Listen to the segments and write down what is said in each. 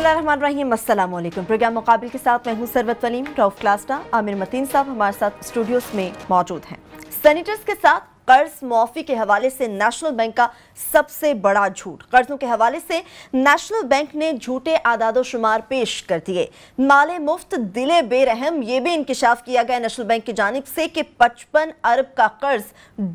बिस्मिल्लाहिर्रहमानिर्रहीम, अस्सलाम वालेकुम। प्रोग्राम मुकाबिल के साथ मैं हूं सरवत वलीम। रऊफ क्लास्टा, आमिर मतीन साहब हमारे साथ स्टूडियोज में मौजूद हैं। सेनेटर्स के साथ कर्ज मुआफी के हवाले से नेशनल बैंक का सबसे बड़ा झूठ। कर्जों के हवाले से नेशनल बैंक ने झूठे आदादो शुमार पेश कर दिए। माले मुफ्त दिले बेरहम, ये भी इंकिशाफ किया गया नेशनल बैंक की जानिब से कि 55 अरब का कर्ज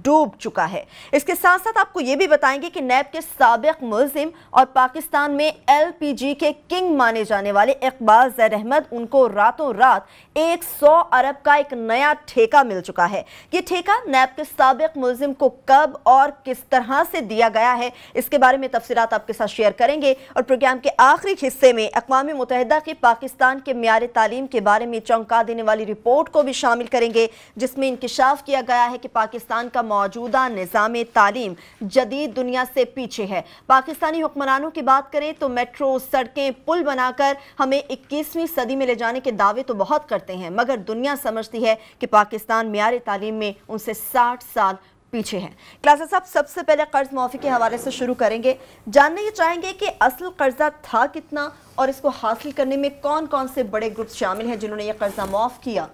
डूब चुका है। इसके साथ साथ आपको ये भी बताएंगे कि नैब के साबिक मुलजिम और पाकिस्तान में LPG के किंग माने जाने वाले इकबाल ज़ैद अहमद, उनको रातों रात 100 अरब का एक नया ठेका मिल चुका है। ये ठेका नैब के साबिक मुलजिम को कब और किस तरह से दिया गया है, इसके बारे में तफसीलात आपके साथ शेयर करेंगे। और प्रोग्राम के आखिरी हिस्से में अक़वाम मुत्तहिदा के पाकिस्तान के मियार तालीम के बारे में चौंका देने वाली रिपोर्ट को भी शामिल करेंगे, जिसमें इंकिशाफ किया गया है कि पाकिस्तान का मौजूदा निज़ाम तालीम जदीद दुनिया से पीछे है। पाकिस्तानी हुक्मरानों की बात करें तो मेट्रो, सड़कें, पुल बनाकर हमें 21वीं सदी में ले जाने के दावे तो बहुत करते हैं, मगर दुनिया समझती है कि पाकिस्तान मियार तालीम में उनसे 60 साल पीछे हैं। क्लास साहब, सबसे पहले कर्ज माफी के हवाले से शुरू करेंगे। जानना ये चाहेंगे कि असल कर्जा था कितना और इसको हासिल करने में कौन कौन से बड़े ग्रुप शामिल हैं जिन्होंने ये कर्जा माफ किया।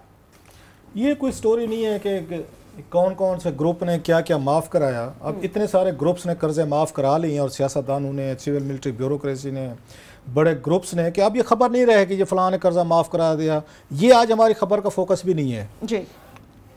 ये कोई स्टोरी नहीं है कि कौन कौन से ग्रुप ने क्या क्या माफ़ कराया। अब इतने सारे ग्रुप्स ने कर्जे माफ़ करा लिए और सियासतदानों ने, सिविल मिलिट्री ब्यूरोक्रेसी ने, बड़े ग्रुप्स ने, कि अब ये खबर नहीं रहे कि ये फ़लाँ ने कर्जा माफ़ करा दिया। ये आज हमारी खबर का फोकस भी नहीं है जी,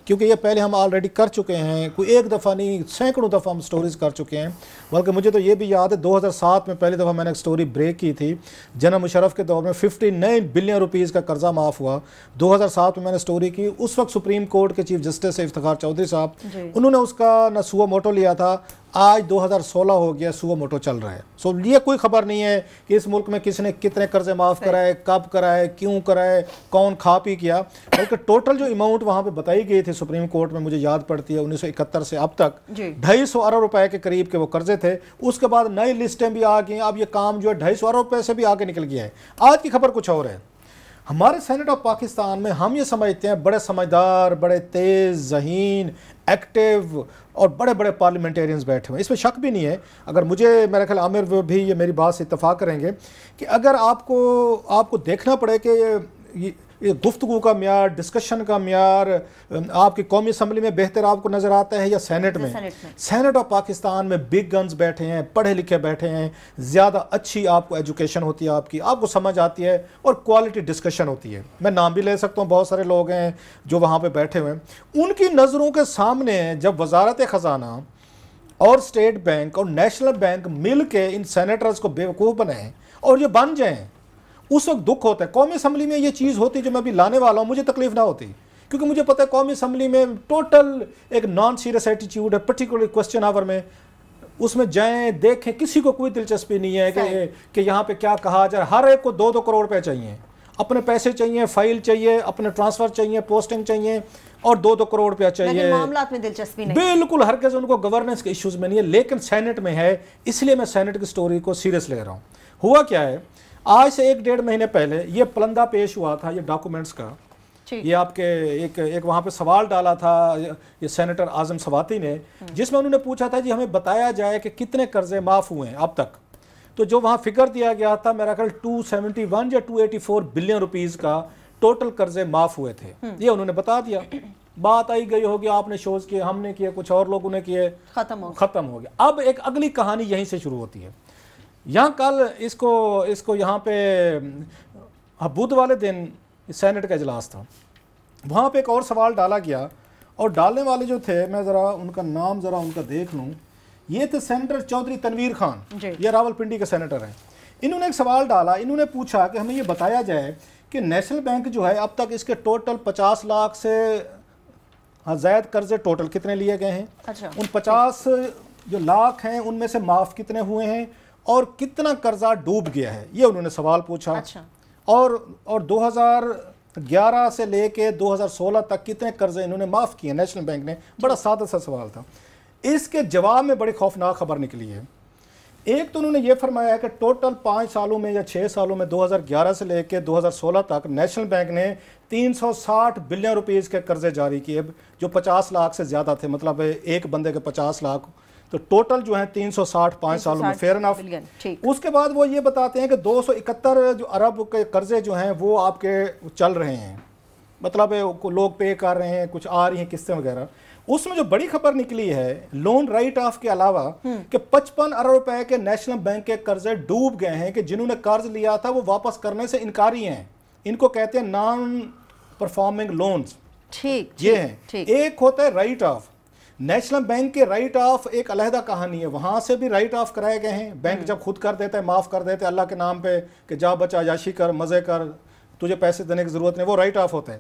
क्योंकि ये पहले हम ऑलरेडी कर चुके हैं। कोई एक दफ़ा नहीं, सैकड़ों दफ़ा हम स्टोरीज़ कर चुके हैं। बल्कि मुझे तो ये भी याद है 2007 में पहली दफ़ा मैंने एक स्टोरी ब्रेक की थी। जनरल मुशर्रफ के दौर में 59 बिलियन रुपीज़ का कर्जा माफ़ हुआ। 2007 में मैंने स्टोरी की। उस वक्त सुप्रीम कोर्ट के चीफ जस्टिस इफ्तिखार चौधरी साहब, उन्होंने उसका न सुओ मोटो लिया था। आज 2016 हो गया, सुओ मोटो चल रहा है। सो ये कोई खबर नहीं है कि इस मुल्क में किसने कितने कर्जे माफ़ कराए, कब कराए, क्यों कराए, कौन खा पी किया। बल्कि टोटल जो अमाउंट वहाँ पे बताई गई थी सुप्रीम कोर्ट में, मुझे याद पड़ती है 1971 से अब तक 250 अरब रुपए के करीब के वो कर्जे थे। उसके बाद नई लिस्टें भी आ गई। अब ये काम जो है 250 अरब रुपए से भी आगे निकल गया है। आज की खबर कुछ और है। हमारे सेनेट ऑफ पाकिस्तान में हम ये समझते हैं बड़े समझदार, बड़े तेज़ ज़हीन, एक्टिव और बड़े बड़े पार्लियामेंटेरियंस बैठे हुए हैं, इसमें शक भी नहीं है। अगर मुझे, मेरा ख्याल आमिर भी ये मेरी बात से इत्तफाक करेंगे कि अगर आपको देखना पड़े कि ये गुफ्तगू का म्यार, डिस्कशन का म्यार आपकी कौमी असम्बली में बेहतर आपको नज़र आता है या सेनेट में? सेनेट ऑफ पाकिस्तान में बिग गन्स बैठे हैं, पढ़े लिखे बैठे हैं, ज़्यादा अच्छी आपको एजुकेशन होती है, आपको समझ आती है और क्वालिटी डिस्कशन होती है। मैं नाम भी ले सकता हूँ, बहुत सारे लोग हैं जो वहाँ पर बैठे हुए हैं। उनकी नज़रों के सामने जब वजारत ख़जाना और स्टेट बैंक और नेशनल बैंक मिल के इन सेनेटर्स को बेवकूफ़ बनाएं और ये बन जाएँ, उस वक्त दुख होता है। कौमी असम्बली में ये चीज़ होती जो मैं अभी लाने वाला हूँ, मुझे तकलीफ ना होती, क्योंकि मुझे पता है कौमी असम्बली में टोटल एक नॉन सीरियस एटीट्यूड है। पर्टिकुलरली क्वेश्चन आवर में उसमें जाएं, देखें, किसी को कोई दिलचस्पी नहीं है कि यहाँ पे क्या कहा जाए। हर एक को 2-2 करोड़ रुपये चाहिए, अपने पैसे चाहिए, फाइल चाहिए, अपने ट्रांसफ़र चाहिए, पोस्टिंग चाहिए और 2-2 करोड़ रुपया चाहिए। मामलात में दिलचस्पी नहीं, बिल्कुल हर किसी, उनको गवर्नेंस के इश्यूज़ में नहीं है, लेकिन सेनेट में है। इसलिए मैं सेनेट की स्टोरी को सीरियस ले रहा हूँ। हुआ क्या है, आज से 1-1.5 महीने पहले ये पलंदा पेश हुआ था, ये डॉक्यूमेंट्स का। ये आपके एक वहाँ पे सवाल डाला था ये सेनेटर आजम सवाती ने, जिसमें उन्होंने पूछा था जी हमें बताया जाए कि कितने कर्जे माफ़ हुए हैं अब तक। तो जो वहाँ फिगर दिया गया था, मेरा ख्याल 271 या 284 बिलियन रुपीज़ का टोटल कर्जे माफ़ हुए थे। ये उन्होंने बता दिया। बात आई गई होगी, आपने शोज किए, हमने किए, कुछ और लोगों ने किए, ख़त्म हो गया। अब एक अगली कहानी यहीं से शुरू होती है। यहाँ कल इसको यहाँ पे बुध वाले दिन सेनेट का इजलास था, वहाँ पे एक और सवाल डाला गया और डालने वाले जो थे, मैं ज़रा उनका नाम ज़रा उनका देख लूँ, ये थे सेनेटर चौधरी तनवीर खान, ये रावलपिंडी के सेनेटर हैं। इन्होंने एक सवाल डाला, इन्होंने पूछा कि हमें ये बताया जाए कि नेशनल बैंक जो है अब तक इसके टोटल 50 लाख से ज़ायद कर्जे टोटल कितने लिए गए हैं। अच्छा। उन 50 जो लाख हैं उनमें से माफ़ कितने हुए हैं और कितना कर्जा डूब गया है, ये उन्होंने सवाल पूछा। अच्छा। और 2011 से लेके 2016 तक कितने कर्जे इन्होंने माफ़ किए नेशनल बैंक ने। बड़ा सादा सा सवाल था। इसके जवाब में बड़ी खौफनाक खबर निकली है। एक तो उन्होंने ये फरमाया है कि टोटल 5 सालों में या 6 सालों में 2011 से लेके 2016 तक नेशनल बैंक ने 360 बिलियन रुपीज़ के कर्जे जारी किए, जो 50 लाख से ज़्यादा थे। मतलब एक बंदे के 50 लाख तो टोटल जो है 360 5 सालों में, फेयर एनफ। उसके बाद वो ये बताते हैं कि 271 जो अरब के कर्जे जो हैं वो आपके चल रहे हैं, मतलब लोग पे कर रहे हैं, कुछ आ रही हैं किस्तें वगैरह। उसमें जो बड़ी खबर निकली है लोन राइट ऑफ के अलावा कि 55 अरब रुपए के नेशनल बैंक के कर्जे डूब गए हैं, कि जिन्होंने कर्ज लिया था वो वापस करने से इनकारी हैं। इनको कहते हैं नॉन परफॉर्मिंग लोन्स। ठीक, ये है। एक होता है राइट ऑफ। नेशनल बैंक के राइट ऑफ एक अलहदा कहानी है, वहां से भी राइट ऑफ कराए गए हैं। बैंक जब खुद कर देता है, माफ कर देते हैं अल्लाह के नाम पे कि जा बचा याशी कर, मजे कर, तुझे पैसे देने की जरूरत नहीं, वो राइट ऑफ होता है।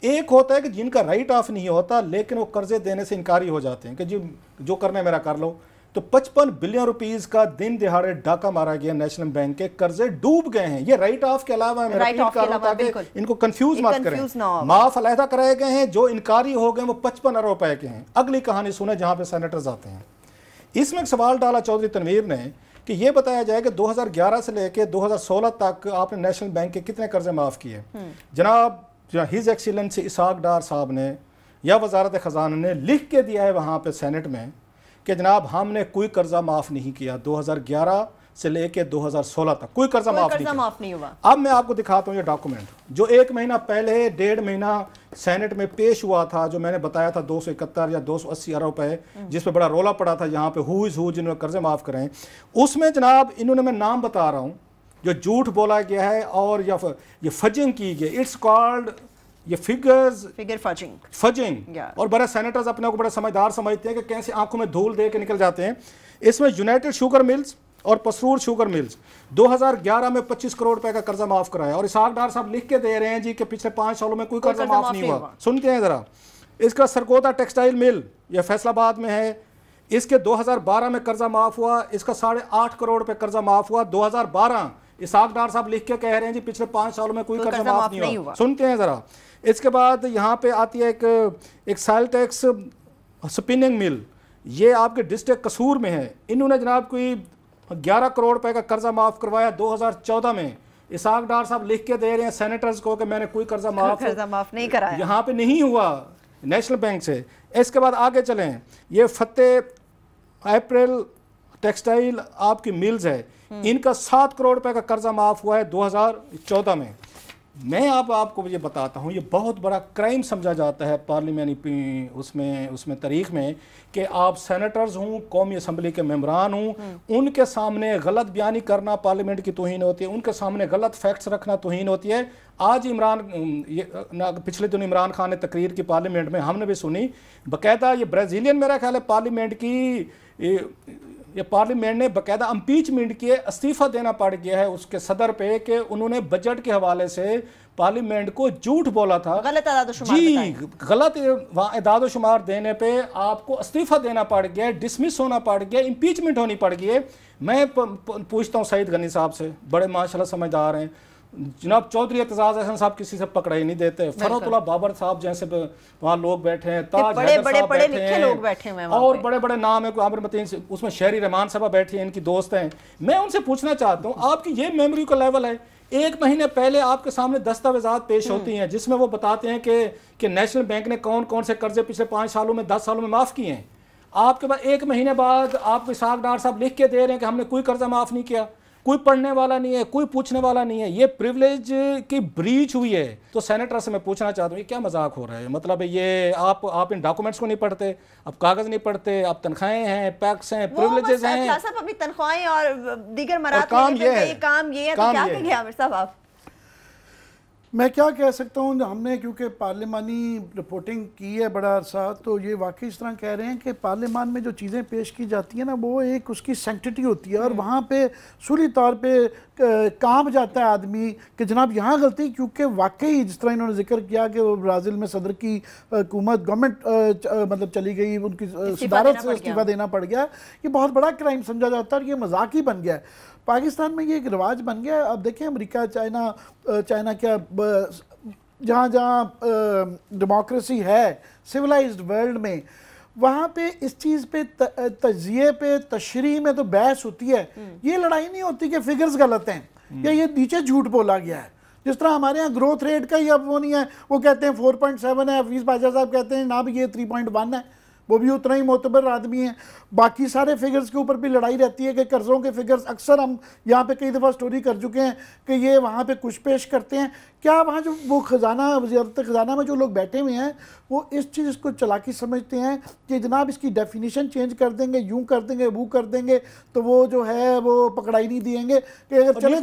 एक होता है कि जिनका राइट ऑफ नहीं होता लेकिन वो कर्जे देने से इनकारी हो जाते हैं कि जी जो करना है मेरा कर लो। तो 55 बिलियन रुपीस का दिन दिहाड़े डाका मारा गया, नेशनल बैंक के कर्जे डूब गए हैं। ये राइट ऑफ के अलावा है, इनको कंफ्यूज मत करें। माफ अलहदा कराए गए हैं, जो इनकारी हो गए वो 55 अरब रुपए के हैं। अगली कहानी सुने जहां पे सेनेटर्स आते हैं। इसमें एक सवाल डाला चौधरी तनवीर ने कि ये बताया जाए कि 2011 से लेकर 2016 तक आपने नेशनल बैंक के कितने कर्जे माफ किए। जनाब हिज एक्सीलेंसी इसहाक डार साहब ने या वजारत खजाना ने लिख के दिया है वहां पे सेनेट में कि जनाब हमने कोई कर्जा माफ नहीं किया 2011 से लेके 2016 तक, कोई कर्जा माफ नहीं हुआ। अब मैं आपको दिखाता हूँ ये डॉक्यूमेंट जो 1 महीना पहले 1.5 महीना सेनेट में पेश हुआ था, जो मैंने बताया था 271 या 280 अरब रुपए, जिस पे बड़ा रोला पड़ा था यहाँ पे हु इज हु जिन्होंने कर्जे माफ करें। उसमें जनाब इन्होंने, मैं नाम बता रहा हूँ, जो झूठ बोला गया है और या ये फजिंग की गई, इट्स कॉल्ड ये फिगर फजिंग। और बड़े सेनेटर्स अपने को बड़ा समझदार समझते हैं कि कैसे आंखों में धूल दे के निकल जाते हैं। इसमें यूनाइटेड शुगर मिल्स और पसरूर शुगर मिल्स 2011 में 25 करोड़ रुपए का कर्जा माफ कराया, और इसहाक डार साहब लिख के दे रहे हैं जी कि पिछले 5 सालों में कोई कर्जा माफ नहीं हुआ। सुनते हैं जरा। इसका सरकोता टेक्सटाइल मिल ये फैसलाबाद में है, इसके 2012 में कर्जा माफ हुआ, इसका 8.5 करोड़ रुपए कर्जा माफ हुआ 2012। इसहाक डार साहब लिख के कह रहे हैं जी पिछले 5 सालों में कोई कर्जा माफ नहीं हुआ। सुनते हैं जरा। इसके बाद यहाँ पे आती है एक साइलटेक्स स्पिनिंग मिल, ये आपके डिस्ट्रिक्ट कसूर में है। इन्होंने जनाब कोई 11 करोड़ रुपए का कर्जा माफ करवाया 2014 में। इसहाक डार साहब लिख के दे रहे हैं सेनेटर्स को कि मैंने कोई कर्जा माफ नहीं कराया, यहाँ पे नहीं हुआ नेशनल बैंक से। इसके बाद आगे चलें, ये फतेह अप्रैल टेक्सटाइल आपकी मिल्स है, इनका 7 करोड़ रुपए का कर्जा माफ हुआ है 2014 में। मैं आपको ये बताता हूँ, ये बहुत बड़ा क्राइम समझा जाता है पार्लियामेंट्री उसमें तारीख में कि आप सेनेटर्स हूँ, कौमी असम्बली के मेंबरान हूँ, उनके सामने गलत बयानी करना पार्लियामेंट की तौहीन होती है, उनके सामने गलत फैक्ट्स रखना तौहीन होती है। आज पिछले दिन इमरान खान ने तकरीर की पार्लियामेंट में, हमने भी सुनी बाकायदा। ये ब्राज़ीलियन मेरा ख्याल है पार्लियामेंट की, ये पार्लियामेंट ने बाकायदा इम्पीचमेंट किए, इस्तीफा देना पड़ गया है उसके सदर पे कि उन्होंने बजट के हवाले से पार्लियामेंट को झूठ बोला था, गलत इदाद-ओ-शुमार देने पे आपको इस्तीफा देना पड़ गया, डिसमिस होना पड़ गया, इम्पीचमेंट होनी पड़ गई है। मैं पूछता हूँ सईद गनी साहब से, बड़े माशाल्लाह समझदार हैं जनाब। चौधरी एतजाज अहसन साहब किसी से पकड़ा ही नहीं देते, फरोतुल्लाह बाबर साहब जैसे वहाँ लोग बैठे हैं, ताज हैदर साहब बैठे हैं, और बड़े बड़े नाम है, आमिर मतीन, उसमें शहरी रहमान साहब बैठी हैं, इनकी दोस्त हैं। मैं उनसे पूछना चाहता हूँ, आपकी ये मेमोरी का लेवल है, 1 महीने पहले आपके सामने दस्तावेजात पेश होती हैं जिसमें वो बताते हैं कि नेशनल बैंक ने कौन कौन से कर्जे पिछले 5 सालों में 10 सालों में माफ किए हैं। आपके बाद 1 महीने बाद आप इसहाक डार साहब लिख के दे रहे हैं कि हमने कोई कर्जा माफ नहीं किया। कोई पढ़ने वाला नहीं है, कोई पूछने वाला नहीं है, ये प्रिविलेज की ब्रीच हुई है। तो सेनेटर से मैं पूछना चाहता हूँ, ये क्या मजाक हो रहा है? मतलब ये आप इन डॉक्यूमेंट्स को नहीं पढ़ते, आप कागज नहीं पढ़ते, आप तनख्वाहें हैं, पैक्स हैं, प्रिविलेजेस हैं, अपनी तनख्वाहें और दीगर मरातब, काम ये है, तो क्या कहेंगे आमिर साहब आप? मैं क्या कह सकता हूँ, हमने क्योंकि पार्लिमानी रिपोर्टिंग की है बड़ा अरसा, तो ये वाकई इस तरह कह रहे हैं कि पार्लियामान में जो चीज़ें पेश की जाती हैं ना, वो एक उसकी सेंक्टिटी होती है, और वहाँ पे सूली तौर पे काम जाता है आदमी कि जनाब यहाँ गलती, क्योंकि वाकई जिस तरह इन्होंने जिक्र किया कि वो ब्राज़ील में सदर की हुकूमत गवर्नमेंट मतलब चली गई, उनकी सदारत से इस्तीफ़ा देना पड़ गया, ये बहुत बड़ा क्राइम समझा जाता है और ये मजाक ही बन गया है। पाकिस्तान में ये एक रिवाज बन गया। अब देखें अमेरिका, चाइना क्या, जहाँ जहाँ डेमोक्रेसी है सिविलाइज्ड वर्ल्ड में, वहाँ पे इस चीज़ पे तजिए पे तशरीह में तो बहस होती है। ये लड़ाई नहीं होती कि फिगर्स गलत हैं या ये नीचे झूठ बोला गया है। जिस तरह हमारे यहाँ ग्रोथ रेट का ही अब वो नहीं है, वो कहते हैं 4.7 है, हफीज़ बाजा साहब कहते हैं ना भी ये 3.1 है। वो भी उतना ही मोतबर आदमी है। बाकी सारे फिगर्स के ऊपर भी लड़ाई रहती है कि कर्ज़ों के फिगर्स अक्सर हम यहाँ पे कई दफ़ा स्टोरी कर चुके हैं कि ये वहाँ पे कुछ पेश करते हैं। क्या वहाँ जो वो ख़जाना वज़ारत ख़जाना में जो लोग बैठे हुए हैं वो इस चीज़ को चालाकी समझते हैं कि जनाब इसकी डेफिनेशन चेंज कर देंगे, यूँ कर देंगे, वो कर देंगे, तो वो जो है वो पकड़ाई नहीं दिएंगे कि अगर चले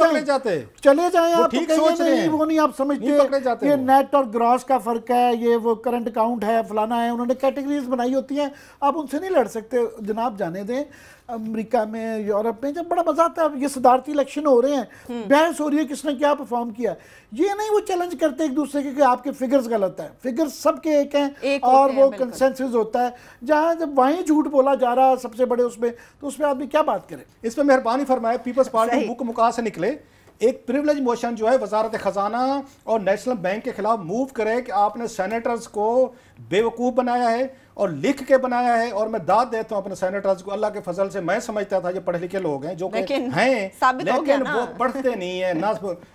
जाएँ आप तो कहेंगे वो नहीं आप समझते, ये नेट और ग्रॉस का फ़र्क है, ये वो करंट अकाउंट है, फलाना है, उन्होंने कैटेगरीज बनाई होती हैं, आप उनसे नहीं लड़ सकते। जनाब जाने दें, अमेरिका में, यूरोप में जब बड़ा मजा आता है, ये सदारती इलेक्शन हो रहे हैं, बहस हो रही है किसने क्या परफॉर्म किया, ये नहीं वो चैलेंज करते एक दूसरे के कि आपके फिगर्स गलत है, फिगर्स सबके एक हैं और वो कंसेंसस होता है। जहां जब वहीं झूठ बोला जा रहा है सबसे बड़े उसमें, तो उसमें आदमी क्या बात करे। इस पर मेहरबानी फरमाए, पीपल्स पार्टी बुक मुका से निकले एक प्रिविलेज मोशन जो है वजारत खजाना और नेशनल बैंक के खिलाफ मूव करे कि आपने सेनेटर्स को बेवकूफ़ बनाया है और लिख के बनाया है। और मैं दाद देता हूं अपने सेनेटर्स को, अल्लाह के फजल से मैं समझता था ये पढ़े लिखे लोग हैं जो लेकिन हैं, लेकिन वो पढ़ते नहीं है ना।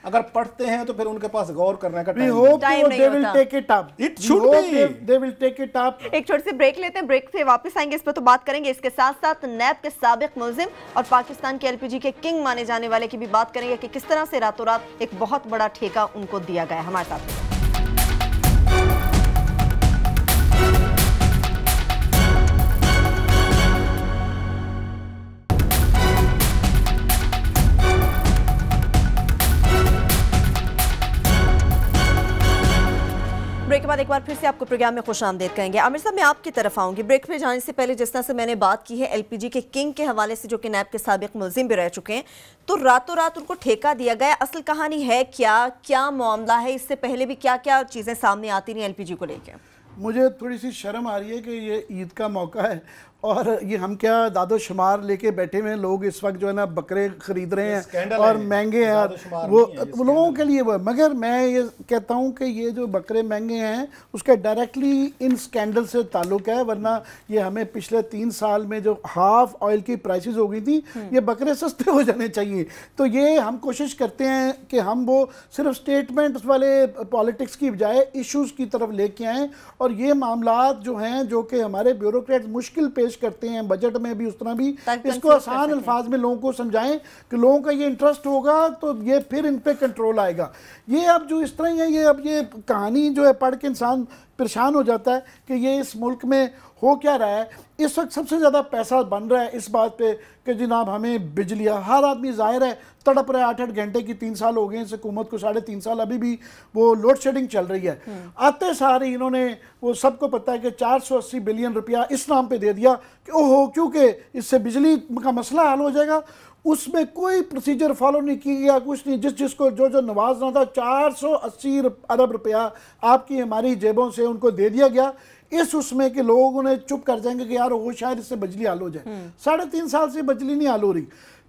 अगर पढ़ते हैं तो फिर उनके पास गौर करने का टाइम एक छोटी सी ब्रेक लेते हैं, ब्रेक से वापस आएंगे, इस पर तो बात करेंगे। इसके साथ साथ नैब के साबिक मुल्जिम और पाकिस्तान के एलपीजी के किंग माने जाने वाले की भी बात करेंगे कि किस तरह से रातों रात एक बहुत बड़ा ठेका उनको दिया गया। हमारे साथ ब्रेक के बाद एक बार फिर से आपको प्रोग्राम में खुशामदीद कहेंगे। आमिर साहब, मैं आपकी तरफ आऊंगी। ब्रेक पे जाने से पहले जिस तरह से मैंने बात की है एलपीजी के किंग के हवाले से, जो कि नैब के साबिक मुल्जिम भी रह चुके हैं, तो रातों रात उनको ठेका दिया गया। असल कहानी है क्या मामला है? इससे पहले भी क्या क्या चीज़ें सामने आती रही एलपीजी को लेकर? मुझे थोड़ी सी शर्म आ रही है कि ये ईद का मौका है और ये हम क्या दादो शुमार लेके बैठे हुए हैं लोग इस वक्त जो है ना बकरे खरीद रहे हैं और महंगे हैं, वो लोगों के लिए वो। मगर मैं ये कहता हूँ कि ये जो बकरे महंगे हैं उसका डायरेक्टली इन स्कैंडल से ताल्लुक है, वरना ये हमें पिछले 3 साल में जो हाफ ऑयल की प्राइसेस हो गई थी, ये बकरे सस्ते हो जाने चाहिए। तो ये हम कोशिश करते हैं कि हम वो सिर्फ स्टेटमेंट्स वाले पॉलिटिक्स की बजाय इशूज़ की तरफ लेके आएँ और ये मामलात जो हैं जो कि हमारे ब्यूरोक्रेट्स मुश्किल पेश करते हैं बजट में भी, उस तरह भी इसको आसान अल्फाज में लोगों को समझाएं कि लोगों का ये इंटरेस्ट होगा तो ये फिर इन पे कंट्रोल आएगा। ये अब जो इस तरह ही है, ये अब ये कहानी जो है पढ़ के इंसान परेशान हो जाता है कि ये इस मुल्क में हो क्या रहा है। इस वक्त सबसे ज़्यादा पैसा बन रहा है इस बात पे कि जनाब हमें बिजलियाँ, हर आदमी जाहिर है तड़प रहा है। 8-8 घंटे की 3 साल हो गए इस हुकूमत को, 3.5 साल अभी भी वो लोड शेडिंग चल रही है। आते सारे इन्होंने वो सबको पता है कि 480 बिलियन रुपया इस नाम पे दे दिया कि ओहो क्योंकि इससे बिजली का मसला हल हो जाएगा। उसमें कोई प्रोसीजर फॉलो नहीं किया गया, कुछ नहीं। जिसको जो नवाजना था 480 अरब रुपया आपकी हमारी जेबों से उनको दे दिया गया इस उसमें कि लोग उन्हें चुप कर जाएंगे कि यार वो शायद इससे बिजली हल हो जाए। 3.5 साल से बिजली नहीं हल हो रही।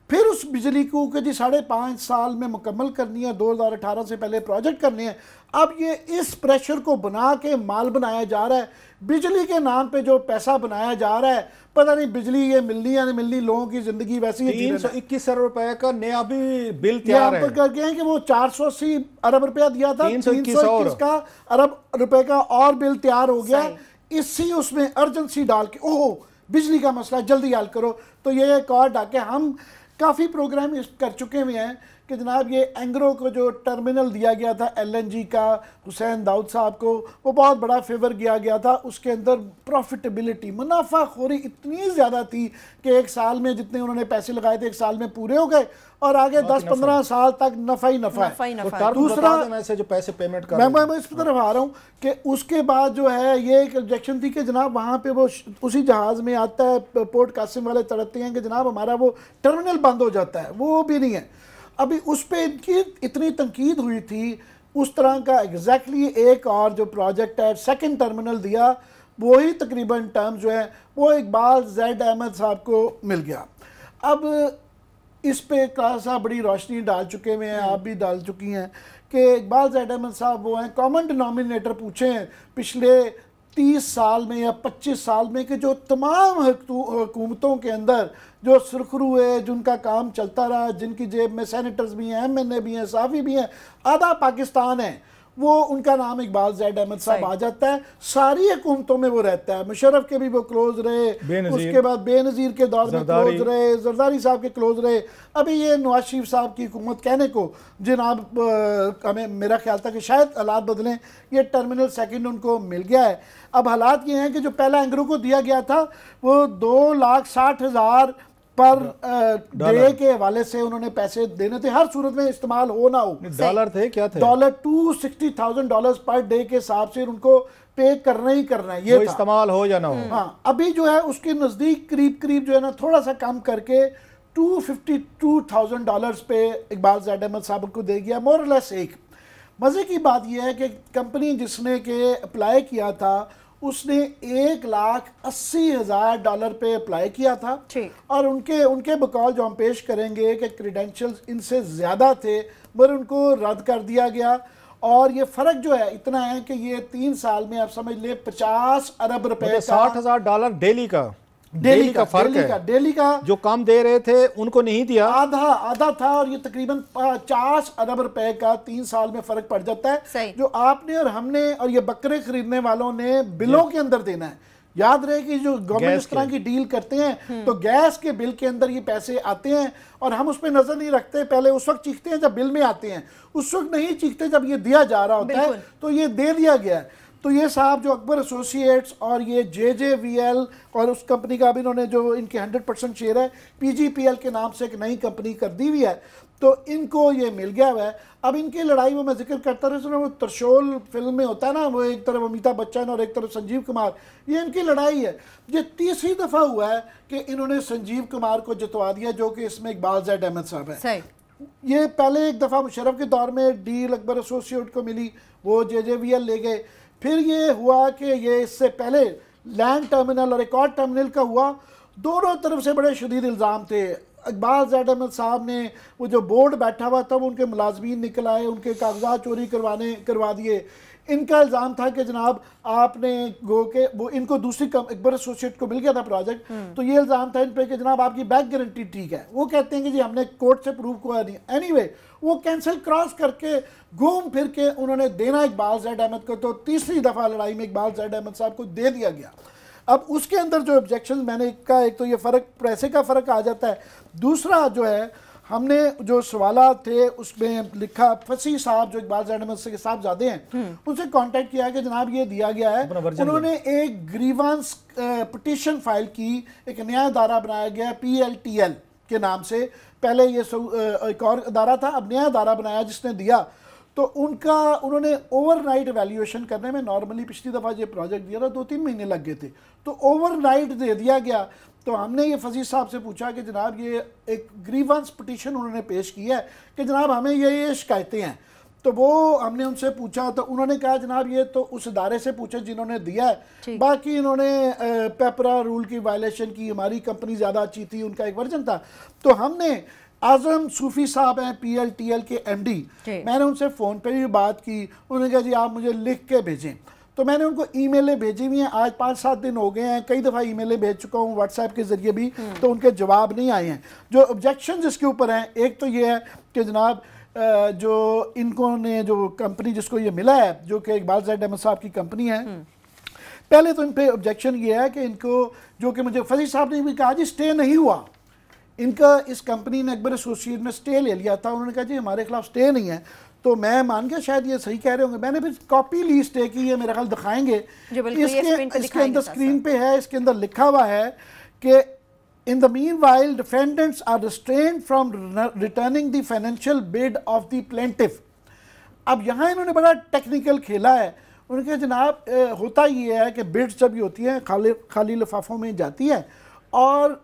फिर उस बिजली को कि जी 5.5 साल में मुकम्मल करनी है, 2018 से पहले प्रोजेक्ट करने हैं। अब ये इस प्रेशर को बना के माल बनाया जा रहा है, बिजली के नाम पे जो पैसा बनाया जा रहा है, पता नहीं बिजली ये मिलनी या नहीं मिलनी, लोगों की जिंदगी वैसी है। 321 अरब रुपए का नया भी बिल तैयार है। कर गए हैं कि वो 480 अरब रुपया दिया था, 321 का अरब रुपए का और बिल तैयार हो गया। इसी उसमें अर्जेंसी डाल के ओहो बिजली का मसला जल्दी हल करो। तो ये एक और डाके हम काफ़ी प्रोग्राम कर चुके हुए हैं कि जनाब ये एंग्रो को जो टर्मिनल दिया गया था LNG का हुसैन दाऊद साहब को, वो बहुत बड़ा फेवर किया गया था। उसके अंदर प्रॉफिटेबिलिटी, मुनाफाखोरी इतनी ज़्यादा थी कि 1 साल में जितने उन्होंने पैसे लगाए थे 1 साल में पूरे हो गए और आगे 10-15 साल तक नफ़ा ही नफ़ा है। दूसरा से जो पैसे पेमेंट कर मैं इस तरफ आ रहा हूँ कि उसके बाद जो है ये एक ऑब्जेक्शन थी कि जनाब वहाँ पे वो उसी जहाज़ में आता है, पोर्ट कासिम वाले तड़पते हैं कि जनाब हमारा वो टर्मिनल बंद हो जाता है, वो भी नहीं है। अभी उस पर इनकी इतनी तनकीद हुई थी, उस तरह का एग्जैक्टली एक और जो प्रोजेक्ट है सेकंड टर्मिनल दिया, वही तकरीबन टर्म जो है वो इकबाल जैद अहमद साहब को मिल गया। अब इस पे साहब बड़ी रोशनी डाल चुके हुए हैं, आप भी डाल चुकी हैं कि इकबाल जैद अहमद साहब वो हैं कॉमन डिनोमिनेटर पूछे हैं पिछले 30 साल में या 25 साल में कि जो तमाम हुकूमतों के अंदर जो सुरखरू है, जिनका काम चलता रहा, जिनकी जेब में सेनेटर्स भी हैं, MNA भी हैं, साफ़ी भी हैं, आधा पाकिस्तान है, वो उनका नाम इकबाल ज़ैद अहमद साहब आ जाता है। सारी हुकूमतों में वो रहता है, मुशर्रफ के भी वो क्लोज रहे, उसके बाद बेनज़ीर के दौर में क्लोज रहे, जरदारी साहब के क्लोज रहे, अभी ये नवाज शरीफ साहब की हुकूमत कहने को जनाब हमें मेरा ख्याल था कि शायद हालात बदलें, ये टर्मिनल सेकंड उनको मिल गया है। अब हालात ये हैं कि जो पहला एंगरों को दिया गया था वो 2,60,000 पर डे के हवाले से उन्होंने पैसे देने थे, हर सूरत में इस्तेमाल हो ना हो। डॉलर थे क्या थे? $260,000 पर डे के हिसाब से उनको पे करना ही करना है, ये इस्तेमाल हो या ना हो। हाँ, अभी जो है उसके नज़दीक करीब करीब जो है ना थोड़ा सा कम करके $252,000 पे इकबाल ज़ैद अहमद साहब को दे गया, मोर लेस। एक मज़े की बात यह है कि कंपनी जिसने के अप्लाई किया था उसने $1,80,000 पे अप्लाई किया था, और उनके बकौल जो हम पेश करेंगे कि क्रेडेंशियल्स इनसे ज़्यादा थे, मगर उनको रद्द कर दिया गया। और ये फ़र्क जो है इतना है कि ये 3 साल में आप समझ ले 50 अरब रुपए, $60,000 डेली का फर्क है। डेली का जो काम दे रहे थे उनको नहीं दिया, आधा था, और ये तकरीबन 50 अरब रुपए का 3 साल में फर्क पड़ जाता है, जो आपने और हमने और ये बकरे खरीदने वालों ने बिलों के अंदर देना है। याद रहे कि जो गवर्नमेंट इस तरह की डील करते हैं तो गैस के बिल के अंदर ये पैसे आते हैं और हम उस पर नजर नहीं रखते, पहले उस वक्त चीखते हैं जब बिल में आते हैं, उस वक्त नहीं चीखते जब ये दिया जा रहा होता है, तो ये दे दिया गया है। तो ये साहब जो अकबर एसोसिएट्स और ये JJVL और उस कंपनी का भी इन्होंने जो इनके 100% शेयर है PGPL के नाम से एक नई कंपनी कर दी हुई है, तो इनको ये मिल गया हुआ है। अब इनकी लड़ाई वो मैं जिक्र करता रहा, वो त्रिशूल फिल्म में होता है ना, वो एक तरफ अमिताभ बच्चन और एक तरफ संजीव कुमार, ये इनकी लड़ाई है। ये तीसरी दफ़ा हुआ है कि इन्होंने संजीव कुमार को जितवा दिया, जो कि इसमें इकबाल ज़ैद अहमद साहब है। ये पहले एक दफ़ा मुशर्रफ के दौर में डील अकबर एसोसिएट को मिली, वो JJVL ले गए। फिर ये हुआ कि ये इससे पहले लैंड टर्मिनल और एक और टर्मिनल का हुआ, दोनों तरफ से बड़े शदीद इल्ज़ाम थे। इकबाल ज़ैद अहमद साहब ने वो जो बोर्ड बैठा हुआ था वो उनके मुलाजमीन निकल आए, उनके कागजात चोरी करवा दिए। इनका इल्ज़ाम था कि जनाब आपने गो के वो इनको दूसरी अकबर एसोसिएट को मिल गया था प्रोजेक्ट, तो ये इल्ज़ाम था इन पे कि जनाब आपकी बैक गारंटी ठीक है। वो कहते हैं कि जी हमने कोर्ट से प्रूव किया नहीं। एनीवे वो कैंसिल क्रॉस करके घूम फिर के उन्होंने देना इकबाल ज़ैद अहमद को, तो तीसरी दफ़ा लड़ाई में इकबाल ज़ैद अहमद साहब को दे दिया गया। अब उसके अंदर जो ऑब्जेक्शन मैंने कहा, एक तो ये फ़र्क पैसे का फ़र्क आ जाता है, दूसरा जो है हमने जो सवाल थे उसमें लिखा, फसी साहब जो इकबाल ज़ैद अहमद के साहबजादे हैं उनसे कांटेक्ट किया कि जनाब ये दिया गया है। उन्होंने एक ग्रीवांस पिटीशन फाइल की, एक नया अदारा बनाया गया PLTL के नाम से, पहले ये एक और अदारा था, अब नया अदारा बनाया जिसने दिया, तो उन्होंने ओवरनाइट वैल्यूएशन करने में, नॉर्मली पिछली दफ़ा ये प्रोजेक्ट दिया था 2-3 महीने लग गए थे, तो ओवरनाइट दे दिया गया। तो हमने ये फजील साहब से पूछा कि जनाब ये एक ग्रीवांस पिटीशन उन्होंने पेश किया है कि जनाब हमें ये शिकायतें हैं, तो वो हमने उनसे पूछा, तो उन्होंने कहा जनाब ये तो उस इदारे से पूछे जिन्होंने दिया है, बाकी इन्होंने पेपरा रूल की वायलेशन की, हमारी कंपनी ज़्यादा अच्छी थी, उनका एक वर्जन था। तो हमने आज़म सूफ़ी साहब हैं PLTL के MD, मैंने उनसे फ़ोन पे भी बात की, उन्होंने कहा जी आप मुझे लिख के भेजें, तो मैंने उनको ईमेलें भेजी हुई हैं, आज 5-7 दिन हो गए हैं, कई दफ़ा ईमेलें भेज चुका हूँ व्हाट्सएप के ज़रिए भी, तो उनके जवाब नहीं आए हैं। जो ऑब्जेक्शन जिसके ऊपर हैं, एक तो ये है कि जनाब जो इनको ने जो कंपनी जिसको ये मिला है, जो कि इकबाल ज़ैद अहमद साहब की कंपनी है, पहले तो इन पर ऑब्जेक्शन ये है कि इनको, जो कि मुझे फजील साहब ने भी कहा जी स्टे नहीं हुआ, इनका इस कंपनी ने अकबर एसोसिएट ने स्टे ले लिया था, उन्होंने कहा जी हमारे खिलाफ स्टे नहीं है, तो मैं मान गया शायद ये सही कह रहे होंगे। मैंने फिर कॉपी ली स्टे की, ये मेरा ख्याल दिखाएंगे, इसके अंदर स्क्रीन पे है, इसके अंदर लिखा हुआ है कि in the meanwhile defendants are restrained from returning the financial bid of the plaintiff. अब यहाँ इन्होंने बड़ा टेक्निकल खेला है, उन्होंने कहा जनाब होता ये है कि बिड्स जब ये होती हैं खाली लिफाफों में जाती है, और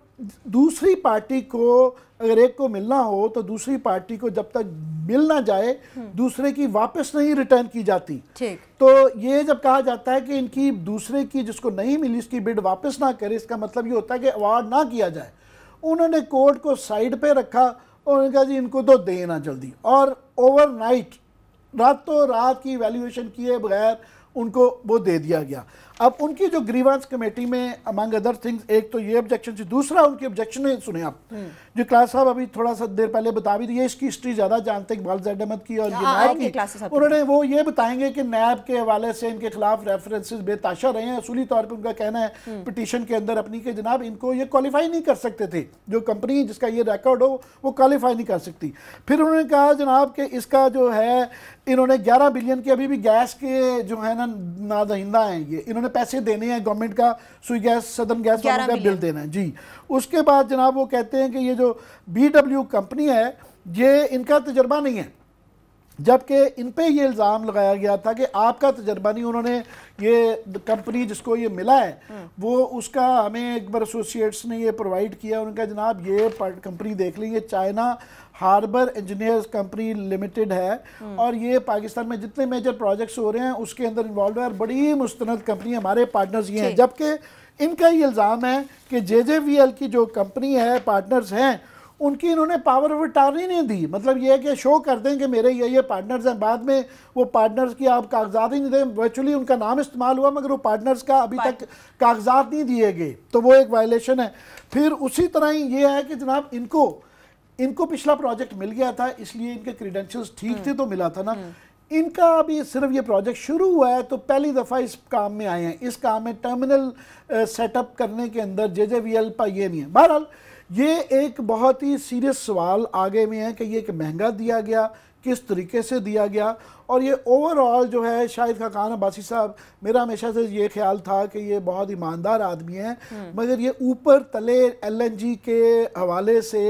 दूसरी पार्टी को अगर एक को मिलना हो तो दूसरी पार्टी को जब तक मिल ना जाए दूसरे की वापस नहीं रिटर्न की जाती। तो ये जब कहा जाता है कि इनकी दूसरे की जिसको नहीं मिली इसकी बिड वापस ना करे, इसका मतलब ये होता है कि अवार्ड ना किया जाए। उन्होंने कोर्ट को साइड पे रखा और उन्होंने कहा जी इनको तो देना जल्दी, और ओवरनाइट रातों रात की वैल्यूएशन किए बगैर उनको वो दे दिया गया। अब उनकी जो ग्रीवेंस कमेटी में अमंग अदर थिंग्स एक तो ये ऑब्जेक्शन थी, दूसरा उनकी ऑब्जेक्शन है, सुने आप जो क्लास साहब अभी थोड़ा सा देर पहले बता भी दिए, इसकी हिस्ट्री ज़्यादा जानते हैं इकबाल ज़ैद अहमद की और ये नैब की। उन्होंने वो ये बताएंगे कि नैब के हवाले से इनके खिलाफ रेफरेंसेस बेताशा रहे हैं। असूली तौर पर उनका कहना है पिटीशन के अंदर अपनी के जनाब इनको ये क्वालिफाई नहीं कर सकते थे, जो कंपनी जिसका ये रिकॉर्ड हो वो क्वालिफाई नहीं कर सकती। फिर उन्होंने कहा जनाब कि इसका जो है इन्होंने 11 बिलियन के अभी भी गैस के जो है ना नादहिंदा हैं, ये इन्होंने पैसे देने हैं गवर्नमेंट का, सुई गैस सदर्न गैस वालों का बिल देना है जी। उसके बाद जनाब वो कहते हैं कि ये जो BW कंपनी है ये इनका तजर्बा नहीं है, जबकि इन पे ये इल्ज़ाम लगाया गया था कि आपका तजर्बा नहीं। उन्होंने ये कंपनी जिसको ये मिला है वो उसका हमें एक बार एसोसिएट्स ने ये प्रोवाइड किया। उनका जनाब ये कंपनी देख लीजिए, China Harbour Engineers Company Limited है और ये पाकिस्तान में जितने मेजर प्रोजेक्ट्स हो रहे हैं उसके अंदर इन्वॉल्व है और बड़ी मुस्तनद कंपनी, हमारे पार्टनर्स ये हैं। जबकि इनका ये इल्ज़ाम है कि JJVL की जो कंपनी है, पार्टनर्स हैं, उनकी इन्होंने पावर ऑफ अटॉर्नी नहीं दी। मतलब ये है कि शो कर दें कि मेरे ये पार्टनर्स हैं, बाद में वो पार्टनर्स की आप कागजात ही नहीं दें। वर्चुअली उनका नाम इस्तेमाल हुआ मगर वो पार्टनर्स का अभी तक कागजात नहीं दिए गए, तो वो एक वायलेशन है। फिर उसी तरह ही ये है कि जनाब इनको पिछला प्रोजेक्ट मिल गया था, इसलिए इनके क्रीडेंशियल्स ठीक थे तो मिला था ना। इनका अभी सिर्फ ये प्रोजेक्ट शुरू हुआ है तो पहली दफ़ा इस काम में आए हैं। इस काम में टर्मिनल सेटअप करने के अंदर JJVL पर ये नहीं है। बहरहाल ये एक बहुत ही सीरियस सवाल आगे में है कि ये कि महंगा दिया गया, किस तरीके से दिया गया, और ये ओवरऑल जो है शाहिद खाकान अब्बासी साहब, मेरा हमेशा से ये ख्याल था कि ये बहुत ईमानदार आदमी हैं, मगर ये ऊपर तले LNG के हवाले से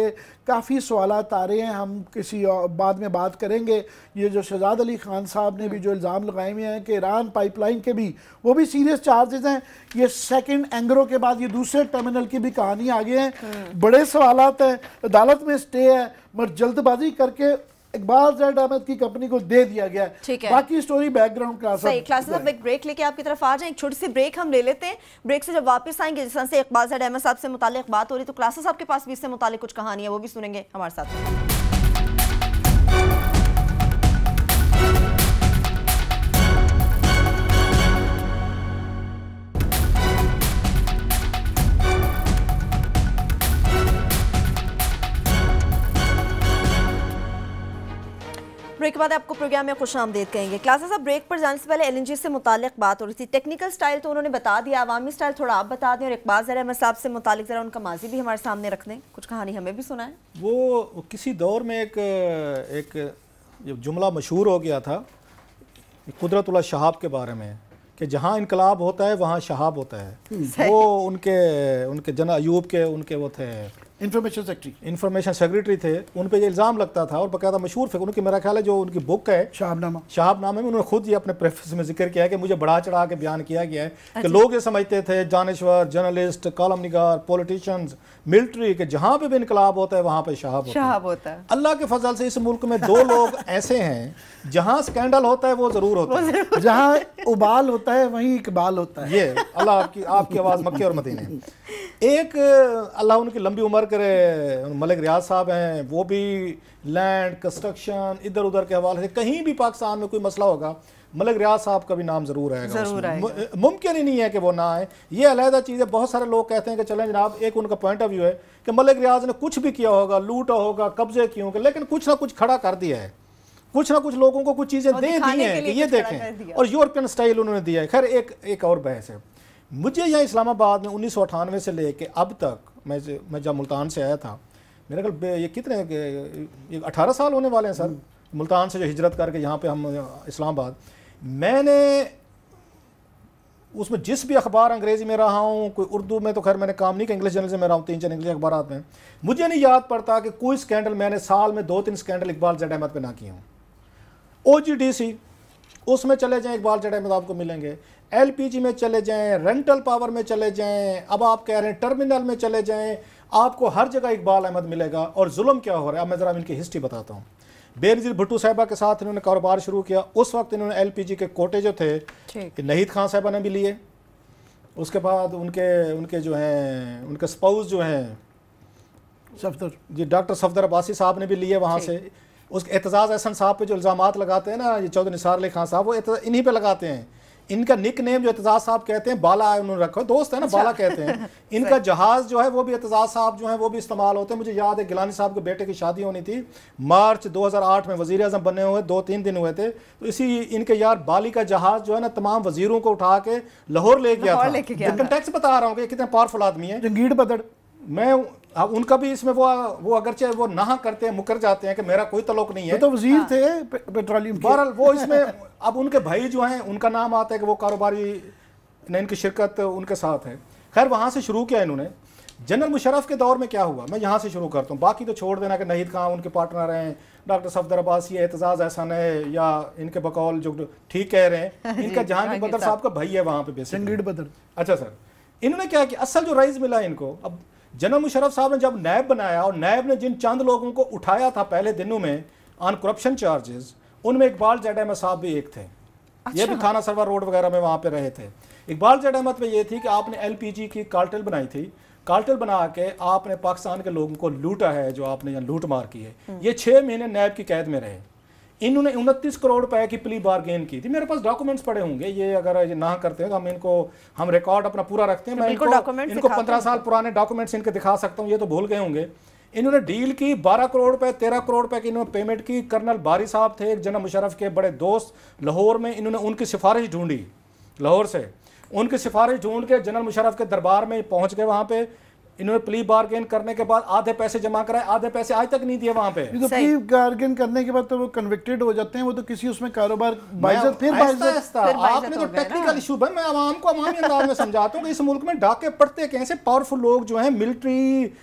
काफ़ी सवालात आ रहे हैं। हम किसी बाद में बात करेंगे। ये जो शहजाद अली खान साहब ने भी जो इल्ज़ाम लगाए हुए हैं कि ईरान पाइपलाइन के भी वो भी सीरियस चार्जेस हैं। ये सेकंड एंग्रो के बाद ये दूसरे टर्मिनल की भी कहानी आगे हैं, बड़े सवालात हैं, अदालत में स्टे है, मगर जल्दबाजी करके इकबाल ज़ैद अहमद की कंपनी को दे दिया गया है। बाकी स्टोरी बैकग्राउंड क्लास अब एक ब्रेक लेके आपकी तरफ आ जाए, एक छोटी सी ब्रेक हम ले लेते हैं। ब्रेक से जब वापस आएंगे, जिस तरह से इकबाल ज़ैद अहमद साहब से मुतालिक बात हो रही, तो क्लासेस आपके पास भी इससे मुतालिक कुछ कहानी है, वो भी सुनेंगे हमारे साथ। ब्रेक के बाद आपको प्रोग्राम में खुशामदीद कहेंगे। क्लासेस अब ब्रेक पर जाने से पहले LNG से मुतालिक बात हो रही थी। टेक्निकल स्टाइल तो उन्होंने बता दिया, अवामी स्टाइल थोड़ा आप बता दें, और इकबाल ज़ैद अहमद साहब से मुतालिक ज़रा उनका माजी भी हमारे सामने रख दें, कुछ कहानी हमें भी सुनाएं। वो किसी दौर में एक जुमला मशहूर हो गया था कुदरतुल्लाह शहाब के बारे में कि जहाँ इनकलाब होता है वहाँ शहाब होता है। वो उनके जना अयूब के उनके वो थे इंफॉर्मेशन सेक्रेटरी थे, उन पे ये इल्ज़ाम लगता था और बाकायदा मशहूर थे उनकी, मेरा ख्याल है जो उनकी बुक है शहाबनामा में उन्होंने खुद ये अपने प्रेफेस में जिक्र किया है कि मुझे बढ़ा चढ़ा के बयान किया गया है कि लोग ये समझते थे दानिश्वर, जर्नलिस्ट, कॉलम निगार, पॉलिटिशियंस, मिलिट्री के जहाँ पे भी इनकलाब होता है वहाँ पे शहाब होता है। अल्लाह के फजल से इस मुल्क में 2 लोग ऐसे हैं जहाँ स्कैंडल होता है वो जरूर होता है, जहाँ उबाल होता है वहीं इकबाल होता है। ये अल्लाह आपकी आवाज़ मक्के और मदीने। एक अल्लाह उनकी लंबी उम्र करे, मलिक रियाज साहब हैं, वो भी लैंड कंस्ट्रक्शन इधर उधर के हवाले से कहीं भी पाकिस्तान में कोई मसला होगा मलिक रियाज साहब का भी नाम जरूर आएगा। मुमकिन ही नहीं है कि वो ना आए, ये अलहदा चीज़ है। बहुत सारे लोग कहते हैं कि चलें जनाब, एक उनका पॉइंट ऑफ व्यू है कि मलिक रियाज ने कुछ भी किया होगा, लूटा होगा, कब्जे किए होंगे, लेकिन कुछ ना कुछ खड़ा कर दिया है, कुछ ना कुछ लोगों को कुछ चीज़ें दे दी हैं कि ये देखें, और यूरोपियन स्टाइल उन्होंने दिया है। खैर एक और बहस है। मुझे यहाँ इस्लामाबाद में 1998 से लेके अब तक, मैं जब मुल्तान से आया था, मेरे ख्याल ये कितने 18 साल होने वाले हैं सर, मुल्तान से जो हिजरत करके यहाँ पे हम इस्लामाबाद, मैंने उसमें जिस भी अखबार अंग्रेज़ी में रहा हूँ, कोई उर्दू में तो खैर मैंने काम नहीं किया, इंग्लिश जर्नल से मैं रहा हूँ 3-4 इंग्लिश अखबार में, मुझे नहीं याद पड़ता कि कोई स्कैंडल मैंने साल में 2-3 स्कैंडल इकबाल ज़ैद अहमद पे ना किया हूँ। OGDC उसमें चले जाएं इकबाल ज़ैद अहमद आपको मिलेंगे, LPG में चले जाएं, रेंटल पावर में चले जाएं, अब आप कह रहे हैं टर्मिनल में चले जाएं, आपको हर जगह इकबाल अहमद मिलेगा। और जुल्म क्या हो रहा है, अब मैं ज़रा इनकी हिस्ट्री बताता हूँ। बेनज़ीर भुट्टो साहिबा के साथ इन्होंने कारोबार शुरू किया, उस वक्त इन्होंने LPG के कोटे जो थे नहीद खान साहिबा ने भी लिए, उसके बाद उनके जो हैं उनके स्पाउस जो हैं सफदर जी, डॉक्टर सफदर अब्बासी साहब ने भी लिए वहाँ से। उस एतजाज़ अहसन साहब पे जो इल्ज़ामात लगाते हैं ना, ये चौधरी निसार अली खान साहब, वो इन्हीं पे लगाते हैं। इनका निक नेम जो एतजाज़ साहब कहते हैं, बाला उन्होंने रखा, दोस्त है ना, बाला कहते हैं। इनका जहाज़ जो है वो भी एतजाज़ साहब जो है वो भी इस्तेमाल होते हैं। मुझे याद है गिलानी साहब के बेटे की शादी होनी थी, मार्च 2008 में, वज़ीर आज़म बने हुए 2-3 दिन हुए थे, तो इसी इनके यार बाली का जहाज़ जो है ना तमाम वजीरों को उठा के लाहौर ले गया था। टैक्स बता रहा हूँ कि कितने पावरफुल आदमी है। जंगीर बदड़, मैं उनका भी इसमें वो अगरचे वो नहा करते हैं, मुकर जाते हैं कि मेरा कोई तल्लुक नहीं है, तो वजीर थे पेट्रोलियम। बहरहाल वो इसमें अब उनके भाई जो हैं उनका नाम आता है कि वो कारोबारी ने इनकी शिरकत उनके साथ है। खैर वहाँ से शुरू किया इन्होंने। जनरल मुशर्रफ के दौर में क्या हुआ, मैं यहाँ से शुरू करता हूँ, बाकी तो छोड़ देना कि नहीद खान उनके पार्टनर हैं, डॉक्टर सफदर अब्बासी है, एतजाज़ अहसन है, या इनके बकौल जो ठीक कह रहे हैं इनका जहांगीर बदर साहब का भाई है वहाँ पे बेसिकली, जंगीर बदर। अच्छा सर, इन्होंने क्या किया, असल जो राइज मिला इनको, अब जनरल मुशर्रफ साहब ने जब नैब बनाया और नैब ने जिन चंद लोगों को उठाया था पहले दिनों में ऑन करप्शन चार्जेस, उनमें इकबाल जैद अहमद साहब भी एक थे। ये भी खाना सरवर रोड वगैरह में वहाँ पे रहे थे। इकबाल जैद अहमद में ये थी कि आपने LPG की कार्टेल बनाई थी, कार्टेल बना के आपने पाकिस्तान के लोगों को लूटा है, जो आपने यहाँ लूट मार की है। ये 6 महीने नैब की कैद में रहे। इन्होंने 29 करोड़ रुपए की प्ली बारगेन की थी। मेरे पास डॉक्यूमेंट्स पड़े होंगे, ये अगर ये ना करते हैं तो हम रिकॉर्ड अपना पूरा रखते हैं। मैं इनको 15 साल पुराने डॉक्यूमेंट्स इनके दिखा सकता हूँ, ये तो भूल गए होंगे। इन्होंने डील की 12 करोड़ रुपए 13 करोड़ रुपए की इन्होंने पेमेंट की। कर्नल बारी साहब थे एक जनरल मुशर्रफ के बड़े दोस्त लाहौर में, इन्होंने उनकी सिफारिश ढूंढी लाहौर से, उनकी सिफारिश ढूंढ के जनरल मुशर्रफ के दरबार में पहुंच गए। वहाँ पे इन्होंने प्ली बार्गेन करने के बाद आधे पैसे जमा कराए, आधे पैसे आज तक नहीं दिए वहाँ पे। तो प्ली बार्गेन करने के बाद तो वो कन्विक्टेड हो जाते हैं, वो तो किसी उसमें कारोबार बाइज़त फिर आपने तो टेक्निकल इशू भाई, मैं आवाम को अवामी अंदाज में समझाता हूँ कि इस मुल्क में डाके पड़ते कैसे। पावरफुल लोग जो हैं, मिलिट्री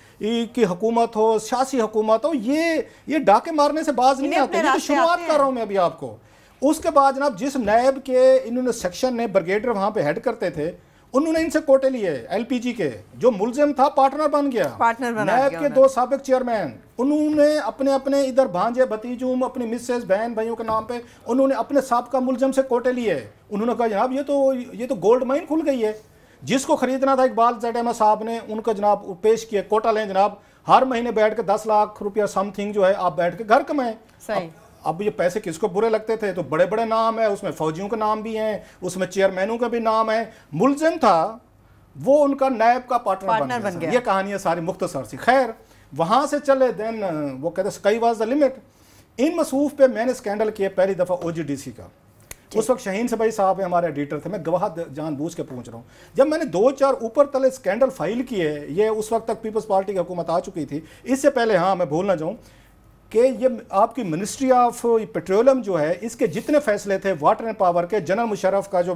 की हुकूमत हो, सियासी हुकूमत हो, ये डाके मारने से बाज नहीं आते। तो शुरुआत कर रहा हूँ मैं अभी आपको। उसके बाद जनाब जिस नैब के इन्होंने सेक्शन ने ब्रिगेडियर वहाँ पे हेड करते थे, उन्होंने इनसे कोटे लिए LPG के, जो मुलजिम था पार्टनर बन गया। नैब के 2 साबिक चेयरमैन, उन्होंने अपने अपने इधर भांजे भतीजों, अपनी मिसेस बहन भाइयों के नाम पे उन्होंने अपने साबिका मुलजिम से कोटे लिए। उन्होंने कहा जनाब ये तो गोल्ड माइन खुल गई है। जिसको खरीदना था इकबाल जैद अहमद साहब ने उनको जनाब पेश किया, कोटा लें जनाब, हर महीने बैठ के 10 लाख रुपया समथिंग जो है आप बैठ के घर कमाएं। अब ये पैसे किसको बुरे लगते थे, तो बड़े बड़े नाम है उसमें, फौजियों के नाम भी हैं उसमें, चेयरमैनों का भी नाम है। मुलजिम था वो उनका नैब का पार्टनर बन गया। ये कहानी है सारी मुख्तसर सी। खैर वहां से चले, देन वो कहते स्काई वाज द लिमिट। इन मसूफ पे मैंने स्कैंडल किया पहली दफा OGDC का। उस वक्त शहीन सबाई साहब हमारे एडिटर थे, मैं गवाह जानबूझ के पूछ रहा हूँ। जब मैंने 2-4 ऊपर तले स्कैंडल फाइल किए, ये उस वक्त तक पीपल्स पार्टी की हुकूमत आ चुकी थी। इससे पहले हाँ मैं भूल ना जाऊँ कि ये आपकी मिनिस्ट्री ऑफ पेट्रोलियम जो है, इसके जितने फैसले थे वाटर एंड पावर के, जनरल मुशर्रफ का जो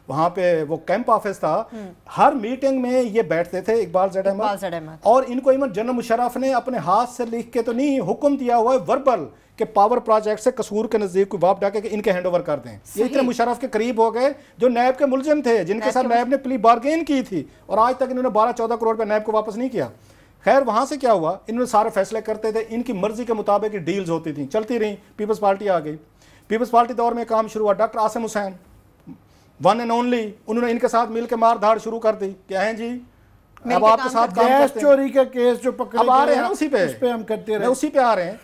वहाँ पे वो कैंप ऑफिस था, हर मीटिंग में ये बैठते थे इकबाल जैद अहमद। और इनको इवन जनरल मुशर्रफ ने अपने हाथ से लिख के तो नहीं, हुक्म दिया हुआ है वर्बल के पावर प्रोजेक्ट से कसूर के नजदीक कोई वाप डाके इनके हैंडओवर कर दें। ये इतने मुशर्रफ के करीब हो गए जो नैब के मुलजिम थे, जिनके साथ नैब ने प्ली बार्गेन की थी, और आज तक इन्होंने 12-14 करोड़ रुपए नैब को वापस नहीं किया। खैर वहां से क्या हुआ, इन्होंने सारे फैसले करते थे, इनकी मर्जी के मुताबिक डील्स होती थी, चलती रही। पीपल्स पार्टी आ गई, पीपल्स पार्टी दौर में काम शुरू हुआ। Doctor Asim Hussain one and only, उन्होंने इनके साथ मिलकर मार धाड़ शुरू कर दी। क्या है जी, अब आपके साथ काम करते हैं। चोरी का केस जो पकड़े अब आ रहे हैं उसी पे हम करते रहे, उसी पे आ रहे हैं।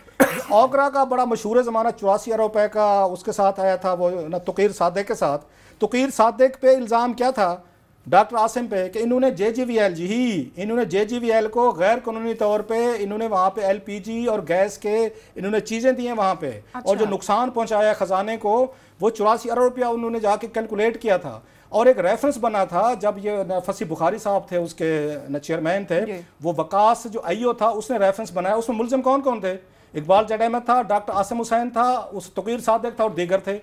ओकरा का बड़ा मशहूर जमाना 84 अरब रुपए का उसके साथ आया था, वो ना तुकीर सादिक के साथ। तुकीर सादिक पे इल्ज़ाम क्या था डॉक्टर आसिम पे कि इन्होंने JGVL को गैर कानूनी तौर पे इन्होंने वहाँ पे LPG और गैस के इन्होंने चीज़ें दी हैं वहाँ पे। अच्छा। और जो नुकसान पहुँचाया ख़जाने को, वो 84 अरब रुपया उन्होंने जाके कैलकुलेट किया था। और एक रेफरेंस बना था, जब ये फसी बुखारी साहब थे उसके चेयरमैन थे, वो वकास जो IO था उसने रेफरेंस बनाया। उसमें मुलजिम कौन कौन थे, इकबाल जैद अहमद था, डॉक्टर आसिम हुसैन था, उस तुकीर सादिक था और दीगर थे।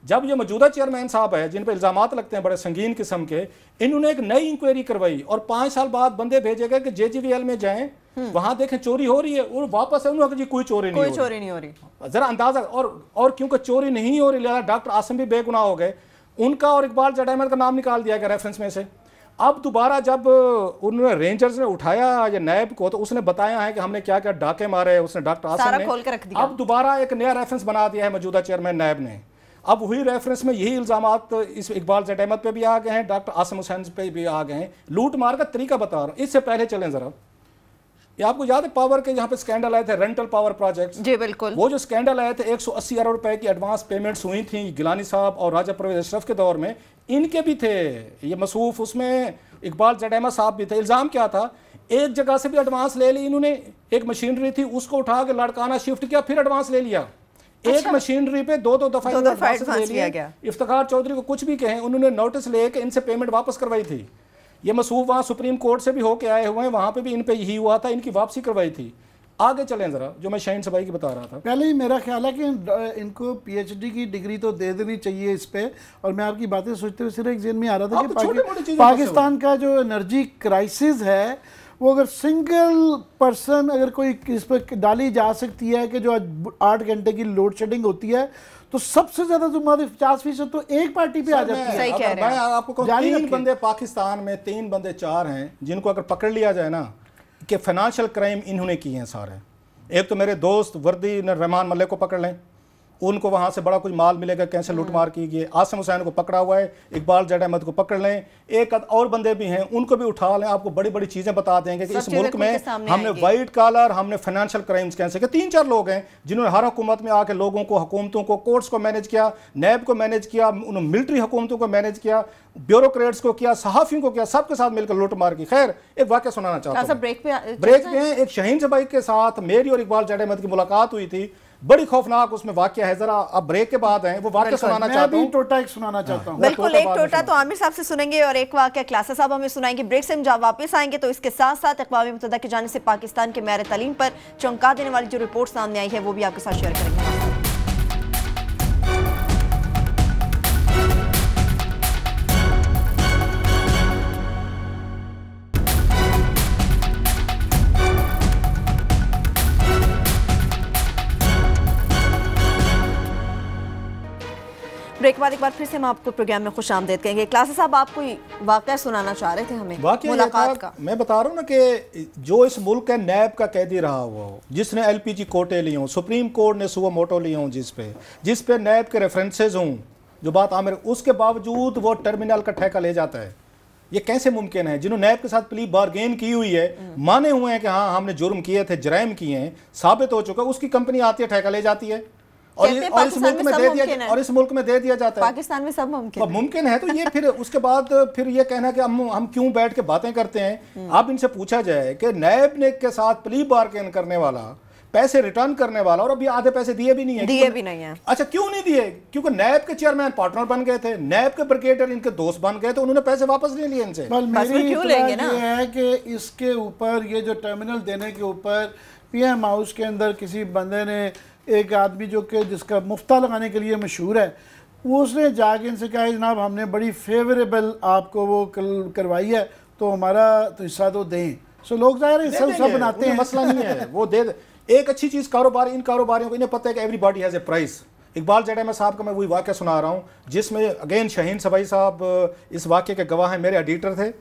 जब ये मौजूदा चेयरमैन साहब है जिन पर इल्जामात लगते हैं बड़े संगीन किस्म के, इन्होंने एक नई इंक्वायरी करवाई और 5 साल बाद बंदे भेजे गए कि JGVL में जाएं, वहां देखें चोरी हो रही है, और वापस है उन्होंने कोई चोरी नहीं हो रही। जरा अंदाजा, और क्योंकि चोरी नहीं हो रही, लिहाजा डॉक्टर आसिम भी बेगुनाह हो गए, उनका और इकबाल जैद अहमद का नाम निकाल दिया गया रेफरेंस में से। अब दोबारा जब उन्होंने रेंजर्स ने उठाया ये नैब को, तो उसने बताया है कि हमने क्या क्या डाके मारे, उसने डॉक्टर आसिम ने अब दोबारा एक नया रेफरेंस बना दिया है मौजूदा चेयरमैन नैब ने। अब वही रेफरेंस में यही इल्जामात इस इकबाल जैद अहमद पे भी आ गए हैं, डॉक्टर आसिम हुसैन पे भी आ गए हैं। लूट मार का तरीका बता रहा हूँ। इससे पहले चलें ज़रा, ये आपको याद है पावर के यहाँ पे स्कैंडल आए थे, रेंटल पावर प्रोजेक्ट। जी बिल्कुल। वो जो स्कैंडल आए थे 180 अरब रुपए की एडवांस पेमेंट्स हुई थी गिलानी साहब और राजा परवेज अशरफ के दौर में, इनके भी थे ये मसूफ, उसमें इकबाल जडेमा साहब भी थे। इल्ज़ाम क्या था, एक जगह से भी एडवांस ले ली इन्होंने, एक मशीनरी थी उसको उठा के लड़काना शिफ्ट किया, फिर एडवांस ले लिया। एक मशीनरी पे दो दफा एडवांस ले लिया। इफ्तिखार चौधरी को कुछ भी कहें, उन्होंने नोटिस लेके इनसे पेमेंट वापस करवाई थी। ये मसूफ वहाँ सुप्रीम कोर्ट से भी होके आए हुए हैं, वहाँ पे भी इन पे यही हुआ था, इनकी वापसी करवाई थी। आगे चलें ज़रा, जो मैं शाहीन सबाई की बता रहा था। पहले ही मेरा ख्याल है कि इनको पीएचडी की डिग्री तो दे देनी चाहिए इस पे। और मैं आपकी बातें सोचते हुए सिर्फ एक जहन में आ रहा था कि पाकिस्तान का जो एनर्जी क्राइसिस है, वो अगर सिंगल पर्सन अगर कोई इस पर डाली जा सकती है कि जो आज 8 घंटे की लोड शेडिंग होती है, तो सबसे ज्यादा जुम्मेदारी 50% तो एक पार्टी पे आ जाती है। सही कह रहे हैं। मैं आपको कहूं, 3 बंदे पाकिस्तान में, 3 बंदे 4 हैं जिनको अगर पकड़ लिया जाए ना कि फाइनेंशियल क्राइम इन्होंने किए हैं सारे। एक तो मेरे दोस्त वर्दी रहमान मलिक को पकड़ लें, उनको वहाँ से बड़ा कुछ माल मिलेगा, कैसे लूटमार की गई। आसिम हुसैन को पकड़ा हुआ है, इकबाल जड अहमद को पकड़ लें, एक और बंदे भी हैं उनको भी उठा लें, आपको बड़ी बड़ी चीज़ें बता देंगे कि इस मुल्क में हमने वाइट कॉलर, हमने फाइनेंशियल क्राइम्स कैसे किए। 3-4 लोग हैं जिन्होंने हर हुकूमत में आके लोगों को, हुकूमतों को, कोर्ट्स को मैनेज किया, नैब को मैनेज किया, उन्होंने मिलिट्री हुकूमतों को मैनेज किया, ब्यूरोक्रेट्स को किया, सहाफ़ियों को किया, सबके साथ मिलकर लूटमार की। खैर एक वाक़या सुनाना चाहता हूँ। ब्रेक पे एक शाहीन सबाई के साथ मेरी और इकबाल जड अहमद की मुलाकात हुई थी, बड़ी खौफनाक उसमें वाकया है। जरा अब ब्रेक के बाद है वो वाकया सुनाना चाहता हूँ। टोटा एक सुनाना चाहता हूँ। बिल्कुल, एक टोटा तो आमिर साहब से सुनेंगे और एक वाकया क्लासा साहब हमें सुनाएंगे। ब्रेक से हम जब वापस आएंगे तो इसके साथ साथ अक़वाम मुत्तहिदा की जानिब से पाकिस्तान के मेयार तालीम पर चौंका देने वाली जो रिपोर्ट सामने आई है वो भी आपके साथ शेयर करेंगे। ब्रेक के बाद एक बार फिर से हम आपको प्रोग्राम में खुश आमदेद कहेंगे। क्लास साहब, आप कोई वाकया सुनाना चाह रहे थे हमें मुलाकात का। मैं बता रहा हूँ ना कि जो इस मुल्क का नैब का कैदी रहा हुआ हो, जिसने LPG कोटे लिए हों, सुप्रीम कोर्ट ने सुओ मोटो लिए हों, जिस पे नैब के रेफरेंसेज हों, जो बात आमिर, उसके बावजूद वो टर्मिनल का ठेका ले जाता है। ये कैसे मुमकिन है? जिन्होंने नैब के साथ प्ली बारगेन की हुई है, माने हुए हैं कि हाँ हमने जुर्म किए थे, जराइम किए हैं, साबित हो चुका, उसकी कंपनी आती है, ठेका ले जाती है और इस मुल्क में दे दिया, और इस मुल्क में दे दिया जाता है। पाकिस्तान में सब मुमकिन है। तो ये फिर उसके बाद फिर ये कहना कि हम क्यों बैठ के बातें करते हैं। अब इनसे पूछा जाए कि नैब ने के साथ प्ली बारगेन करने वाला, पैसे रिटर्न करने वाला, और अभी आधे पैसे दिए भी नहीं है। अच्छा, क्यों नहीं दिए? क्योंकि नैब के चेयरमैन पार्टनर बन गए थे, नैब के ब्रिगेडियर इनके दोस्त बन गए, तो उन्होंने पैसे वापस नहीं लिए इनसे। मेरी ये है कि इसके ऊपर, ये जो टर्मिनल देने के ऊपर PM हाउस के अंदर किसी बंदे ने, एक आदमी जो कि जिसका मुफ्ता लगाने के लिए मशहूर है, वो उसने जाके इनसे कहा जनाब हमने बड़ी फेवरेबल आपको वो करवाई है, तो हमारा तो हिस्सा तो दें। सो लोग ज़ाहिर है हिस्सा बनाते हैं, मसला नहीं है, वो दे। एक अच्छी चीज़ कारोबार, इन कारोबारियों को इन्हें पता है कि everybody has a price. Iqbal जड अहमद साहब का मैं वही वाक़या सुना रहा हूँ जिसमें अगेन शाहीन सबाई साहब इस वाक़े के गवाह हैं, मेरे एडिटर थे।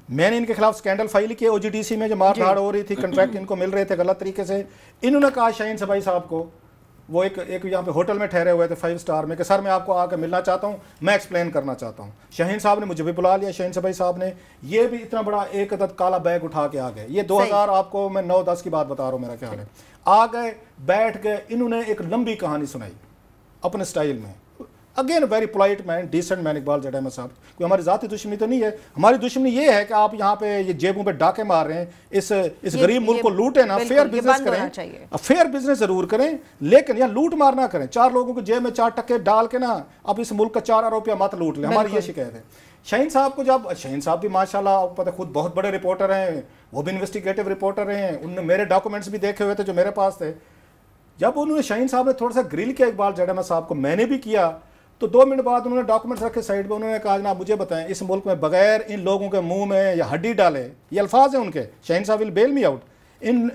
मैंने इनके खिलाफ स्कैंडल फाइल किया OGDC में, जो मारधाड़ हो रही थी, कॉन्ट्रैक्ट इनको मिल रहे थे गलत तरीके से। इन्होंने कहा शाहीन सबाई साहब को, वो एक यहाँ पे होटल में ठहरे हुए थे 5 स्टार में, कि सर मैं आपको आकर मिलना चाहता हूँ, मैं एक्सप्लेन करना चाहता हूँ। शाहीन साहब ने मुझे भी बुला लिया, शाहीन सबाई साहब ने। ये भी इतना बड़ा एक अदद काला बैग उठा के आ गए। ये 2000 आपको मैं 9-10 की बात बता रहा हूँ, मेरा ख्याल है। आ गए, बैठ गए, इन्होंने एक लंबी कहानी सुनाई अपने स्टाइल में। Again very polite man, decent man Iqbal जड अहमद साहब। कोई हमारी जाती दुश्मनी तो नहीं है। हमारी दुश्मनी ये है कि आप यहाँ पे ये जेबों पे डाके मार रहे हैं, इस गरीब मुल्क को लूटे ना, फेयर बिजनेस करें, फेयर बिजनेस जरूर करें, लेकिन यहाँ लूट मार ना करें। 4 लोगों को जेब में 4 टक्के डाल के ना अब इस मुल्क का 4 अरब रुपया मत लूट लें, हमारी ये शिकायत है। शाहीन साहब को जब, शाहीन साहब भी माशाल्लाह पता खुद बहुत बड़े रिपोर्टर हैं, वो भी इन्वेस्टिगेटिव रिपोर्टर हैं, उन्होंने मेरे डॉक्यूमेंट्स भी देखे हुए थे जो मेरे पास थे। जब उन्होंने, शाहीन साहब ने थोड़ा सा ग्रिल किया इकबाल जड अहमद साहब को, मैंने भी किया, तो 2 मिनट बाद उन्होंने डॉक्यूमेंट्स रखे साइड पे। उन्होंने कहा जनाब मुझे बताएं, इस मुल्क में बगैर इन लोगों के मुंह में या हड्डी डाले, ये अल्फाज हैं उनके, शाहीन साहब विल बेल मी आउट, इन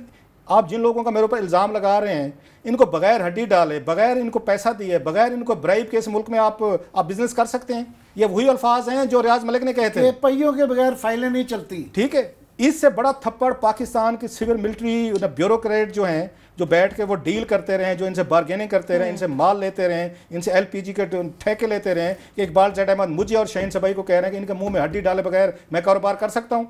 आप जिन लोगों का मेरे ऊपर इल्ज़ाम लगा रहे हैं, इनको बगैर हड्डी डाले, बगैर इनको पैसा दिए, बगैर इनको ब्राइब के इस मुल्क में आप बिजनेस कर सकते हैं। ये वही अल्फाज हैं जो रियाज मलिक ने कहे थे, पहियों के बगैर फाइलें नहीं चलती। ठीक है, इससे बड़ा थप्पड़ पाकिस्तान की सिविल मिलिट्री ब्यूरोक्रेट जो हैं, जो बैठ के वो डील करते रहे, जो इनसे बार्गेनिंग करते रहे, इनसे माल लेते रहे, इनसे LPG के ठेके लेते रहे, कि इकबाल जड अहमद मुझे और शाहीन सबाई को कह रहे हैं कि इनके मुंह में हड्डी डाले बगैर मैं कारोबार कर सकता हूँ।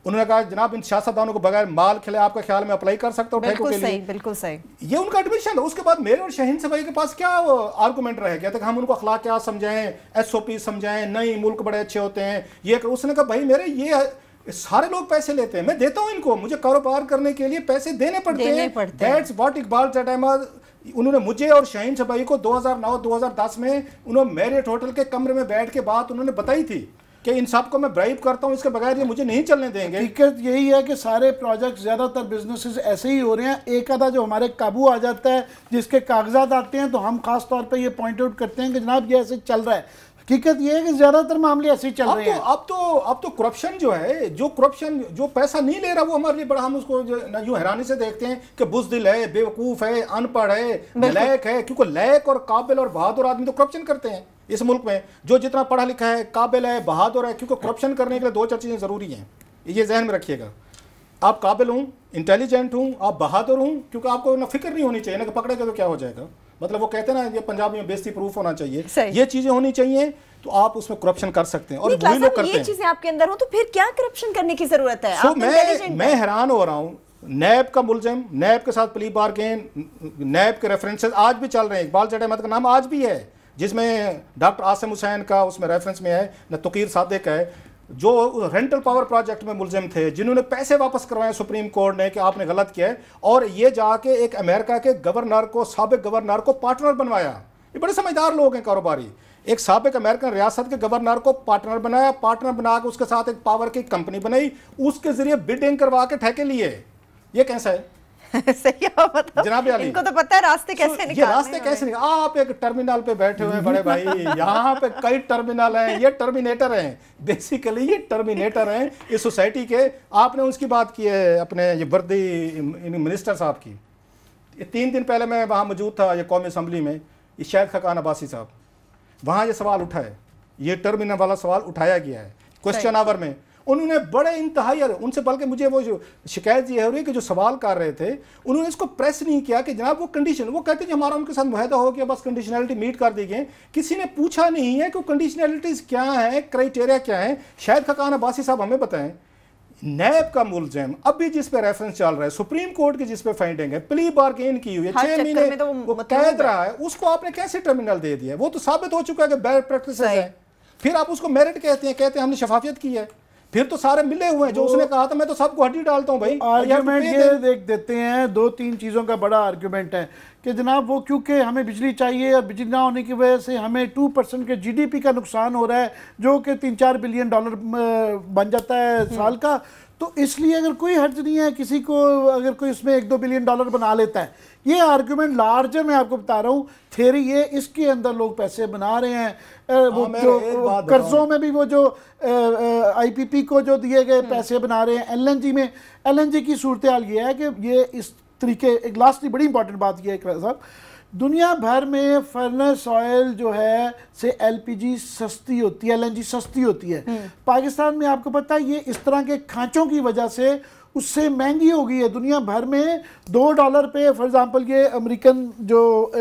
उन्होंने कहा जनाब इन सियासतदानों को बगैर माल खिले आपका ख्याल में अप्लाई कर सकता हूँ ठेकों के लिए। बिल्कुल सही। ये उनका एडमिशन था। उसके बाद मेरे और शहीन से भाई के पास क्या आर्गूमेंट रह गया था कि हम उनको अखलाकियात समझाएं, SOP समझाएं, नहीं मुल्क बड़े अच्छे होते हैं ये। उसने कहा भाई मेरे ये सारे लोग पैसे लेते हैं, मैं देता हूं इनको, मुझे कारोबार करने के लिए पैसे देने पड़ते हैं। दैट्स व्हाट इकबाल चट अहमद, उन्होंने मुझे और शाहीन शबाई को 2009-2010 में उन्होंने मैरियट होटल के कमरे में बैठ के बात उन्होंने बताई थी कि इन सब को मैं ब्राइब करता हूं, इसके बगैर ये मुझे नहीं चलने देंगे। हकीकत यही है कि सारे प्रोजेक्ट ज़्यादातर बिजनेसेस ऐसे ही हो रहे हैं। एक आधा जो हमारे काबू आ जाता है, जिसके कागजात आते हैं, तो हम खास तौर पे ये पॉइंट आउट करते हैं कि जनाब ये ऐसे चल रहा है। हकीकत ये है कि ज्यादातर मामले ऐसे ही चल रहे हैं। अब तो करप्शन जो है, जो करप्शन जो पैसा नहीं ले रहा वो हमारे लिए बड़ा, हम उसको यूं हैरानी से देखते हैं कि बुज़दिल है, बेवकूफ है, अनपढ़ है, नलायक है। क्योंकि लायक और काबिल और बहादुर आदमी तो करप्शन करते हैं इस मुल्क में। जो जितना पढ़ा लिखा है, काबिल है, बहादुर है, क्योंकि करप्शन करने के लिए 2-4 चीज़ें ज़रूरी हैं, ये जहन में रखिएगा। आप काबिल हूँ, इंटेलिजेंट हूँ, आप बहादुर हूँ, क्योंकि आपको ना फिक्र नहीं होनी चाहिए ना कि पकड़ेगा तो क्या हो जाएगा। मतलब वो कहते हैं ना, ये पंजाबी में बेइज्जती प्रूफ होना चाहिए, ये चीजें होनी चाहिए, तो आप उसमें करप्शन कर सकते हैं। और वही लोग करते हैं। ये चीजें आपके अंदर हो तो फिर क्या करप्शन करने की जरूरत है? मैं हैरान हो रहा हूँ। नैब का मुलजिम, नैब के साथ प्ली बार्गेन, नैब के रेफरेंसेस आज भी चल रहे हैं। इकबाल चट अहमद का नाम आज भी है, जिसमें डॉक्टर आसिम हुसैन का उसमें रेफरेंस में है, न तकीर सादिक है, जो रेंटल पावर प्रोजेक्ट में मुलजिम थे, जिन्होंने पैसे वापस करवाए सुप्रीम कोर्ट ने कि आपने गलत किया है, और ये जाके एक अमेरिका के गवर्नर को, साबिक गवर्नर को पार्टनर बनवाया। ये बड़े समझदार लोग हैं कारोबारी। एक साबिक अमेरिकन रियासत के गवर्नर को पार्टनर बनाया, पार्टनर बना के उसके साथ एक पावर की कंपनी बनाई, उसके जरिए बिडिंग करवा के ठेके लिए। ये कैसा है? सही है, जनाब अली, इनको तो पता है रास्ते कैसे निकालने। ये रास्ते कैसे निकाल। आप एक टर्मिनल पे बैठे हुए हैं बड़े भाई, यहाँ पे कई टर्मिनल हैं, ये टर्मिनेटर हैं, बेसिकली ये टर्मिनेटर हैं इस सोसाइटी के। आपने उसकी बात की है अपने ये वर्दी मिनिस्टर साहब की। ये 3 दिन पहले मैं वहाँ मौजूद था, ये कौमी असम्बली में, ये शायद खकान अब्बासी साहब, वहाँ ये सवाल उठा है, ये टर्मिनल वाला सवाल उठाया गया है क्वेश्चन आवर में। उन्होंने बड़े इंतहाई, उनसे बल्कि मुझे वो जो शिकायत ये हो रही है कि जो सवाल कर रहे थे उन्होंने इसको प्रेस नहीं किया कि जनाब वो कंडीशन, वो कहते हैं हमारा उनके साथ मुआहदा हो गया, बस कंडीशनलिटी मीट कर दी गई। किसी ने पूछा नहीं है कि कंडीशनलिटीज क्या है, क्राइटेरिया क्या है। शायद खकान अब्बासी साहब हमें बताएं, नैब का मुलजिम अभी जिस पे रेफरेंस चल रहा है, सुप्रीम कोर्ट की जिस पे फाइंडिंग है, प्ली बार्गेन की हुई है, 6 महीने तो वो कैद रहा है, उसको आपने कैसे टर्मिनल दे दिया? वो तो साबित हो चुका है कि बैड प्रैक्टिस है। फिर आप उसको मेरिट कहते हैं हमने शफाफियत की है। फिर तो सारे मिले हुए हैं। जो उसने कहा था मैं तो सबको हड्डी डालता हूं भाई। आर्गुमेंट ये देख देते हैं, 2-3 चीज़ों का बड़ा आर्गुमेंट है कि जनाब वो क्योंकि हमें बिजली चाहिए और बिजली ना होने की वजह से हमें 2% के GDP का नुकसान हो रहा है, जो कि $3-4 बिलियन बन जाता है साल का। तो इसलिए अगर कोई हर्ज नहीं है किसी को, अगर कोई इसमें $1-2 बिलियन बना लेता है, ये आर्गुमेंट लार्जर मैं आपको बता रहा हूँ थ्योरी ये, इसके अंदर लोग पैसे बना रहे हैं। वो जो कर्जों में भी वो जो IPP को जो दिए गए पैसे बना रहे हैं। LNG में, LNG की सूरत हाल ये है कि ये इस तरीके, एक लास्ट बड़ी इंपॉर्टेंट बात यह है साहब, दुनिया भर में फर्नेस ऑयल जो है से LPG सस्ती होती है, LNG सस्ती होती है। पाकिस्तान में आपको पता है ये इस तरह के खांचों की वजह से उससे महंगी हो गई है। दुनिया भर में $2 पे फॉर एग्जांपल ये अमेरिकन जो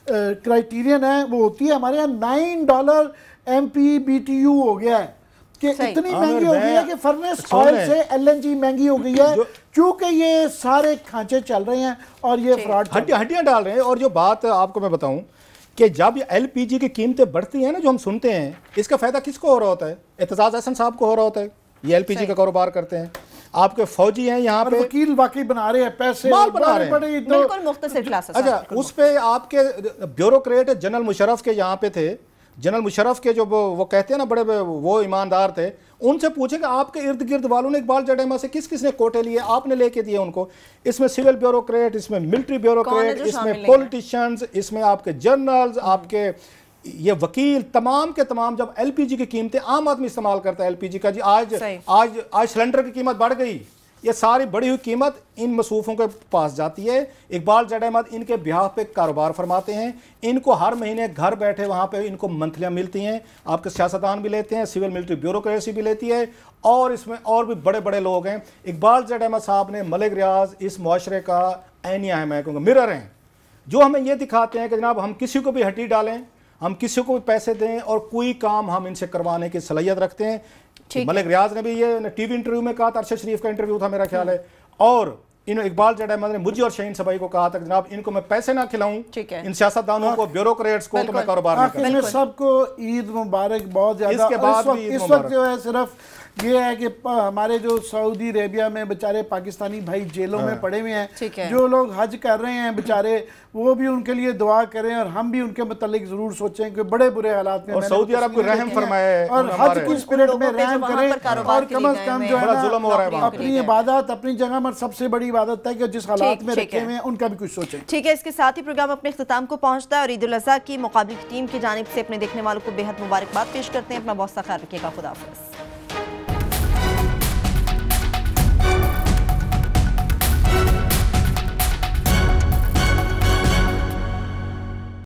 क्राइटेरियन है वो होती है, हमारे यहाँ $9 MPBTU हो गया है कि इतनी महंगी हो गई है कि फर्नेस ऑयल से LNG महंगी हो गई है, क्योंकि ये सारे खांचे चल रहे हैं और ये फ्रॉड हड्डियां डाल रहे हैं। और जो बात आपको मैं बताऊं कि जब ये LPG की कीमतें बढ़ती हैं ना, जो हम सुनते हैं, इसका फायदा किसको हो रहा होता है? एतजाज अहसन साहब को हो रहा होता है, ये LPG का कारोबार करते हैं। आपके फौजी हैं यहाँ पे, वकील वाकई बना रहे हैं, पैसे माल बना रहे हैं, बिल्कुल मुख्तसर क्लासेस। अच्छा, उस पे आपके ब्यूरोक्रेट जनरल मुशर्रफ के यहाँ पे थे, जनरल मुशर्रफ के जो वो कहते हैं ना बड़े वो ईमानदार थे, उनसे पूछे कि आपके इर्द गिर्द वालों ने इकबाल चट अहमद से किस किसने कोटे लिए, आपने लेके दिए उनको। इसमें सिविल ब्यूरोक्रेट, इसमें मिलिट्री ब्यूरोक्रेट, इसमें पॉलिटिशियंस, इसमें आपके जर्नल्स, आपके ये वकील, तमाम के तमाम। जब LPG की कीमतें, आम आदमी इस्तेमाल करता है LPG का जी, आज सिलेंडर की कीमत बढ़ गई, ये सारी बढ़ी हुई कीमत इन मसूफों के पास जाती है। इकबाल चट अहमद इनके ब्याह पे कारोबार फरमाते हैं, इनको हर महीने घर बैठे वहाँ पे इनको मंथलियाँ मिलती हैं, आपके सियासतदान भी लेते हैं, सिविल मिलिट्री ब्यूरोक्रेसी भी लेती है, और इसमें और भी बड़े बड़े लोग हैं। इकबाल चट अहमद साहब ने मलिक रियाज इस मुआशरे का ऐनिया है, मैं कहूँगा मिरर हैं, जो हमें ये दिखाते हैं कि जनाब हम किसी को भी हड्डी डालें, हम किसी को भी पैसे दें और कोई काम हम इनसे करवाने की सलाहियत रखते हैं। मलिक रियाज ने भी ये टीवी इंटरव्यू में कहा था, अरशद शरीफ का इंटरव्यू था मेरा ख्याल है, और इन इकबाल चढ़ा अहमद ने मुझे और शहीन सबाई को कहा था जनाब इनको मैं पैसे ना खिलाऊं, इन सियासतदानों को, ब्यूरोक्रेट्स को, तो मैं कारोबार नहीं करूं। सबको ईद मुबारक बहुत ज्यादा। इसके बाद इस वक्त जो है सिर्फ ये है कि हमारे जो सऊदी अरेबिया में बेचारे पाकिस्तानी भाई जेलों में पड़े हुए हैं, जो लोग हज कर रहे हैं बेचारे, वो भी उनके लिए दुआ करें और हम भी उनके मुतालिक जरूर सोचें कि बड़े बुरे हालात में, और सऊदी अरब को रहम फरमाए और हज की स्पिरिट में रहम करें, और कम से कम जो है अपनी इबादत अपनी जगह पर सबसे बड़ी इबादत है कि जिस हालात में रखे हुए हैं उनका भी कुछ सोचें। ठीक है, इसके साथ ही प्रोग्राम अपने इख्तिताम को पहुंचता है और ईद उल अज़हा की मुकाबले की टीम की जानिब से अपने देखने वालों को बेहद मुबारकबाद पेश करते हैं। अपना बहुत सा ख्याल रखिएगा। खुदा हाफ़िज़।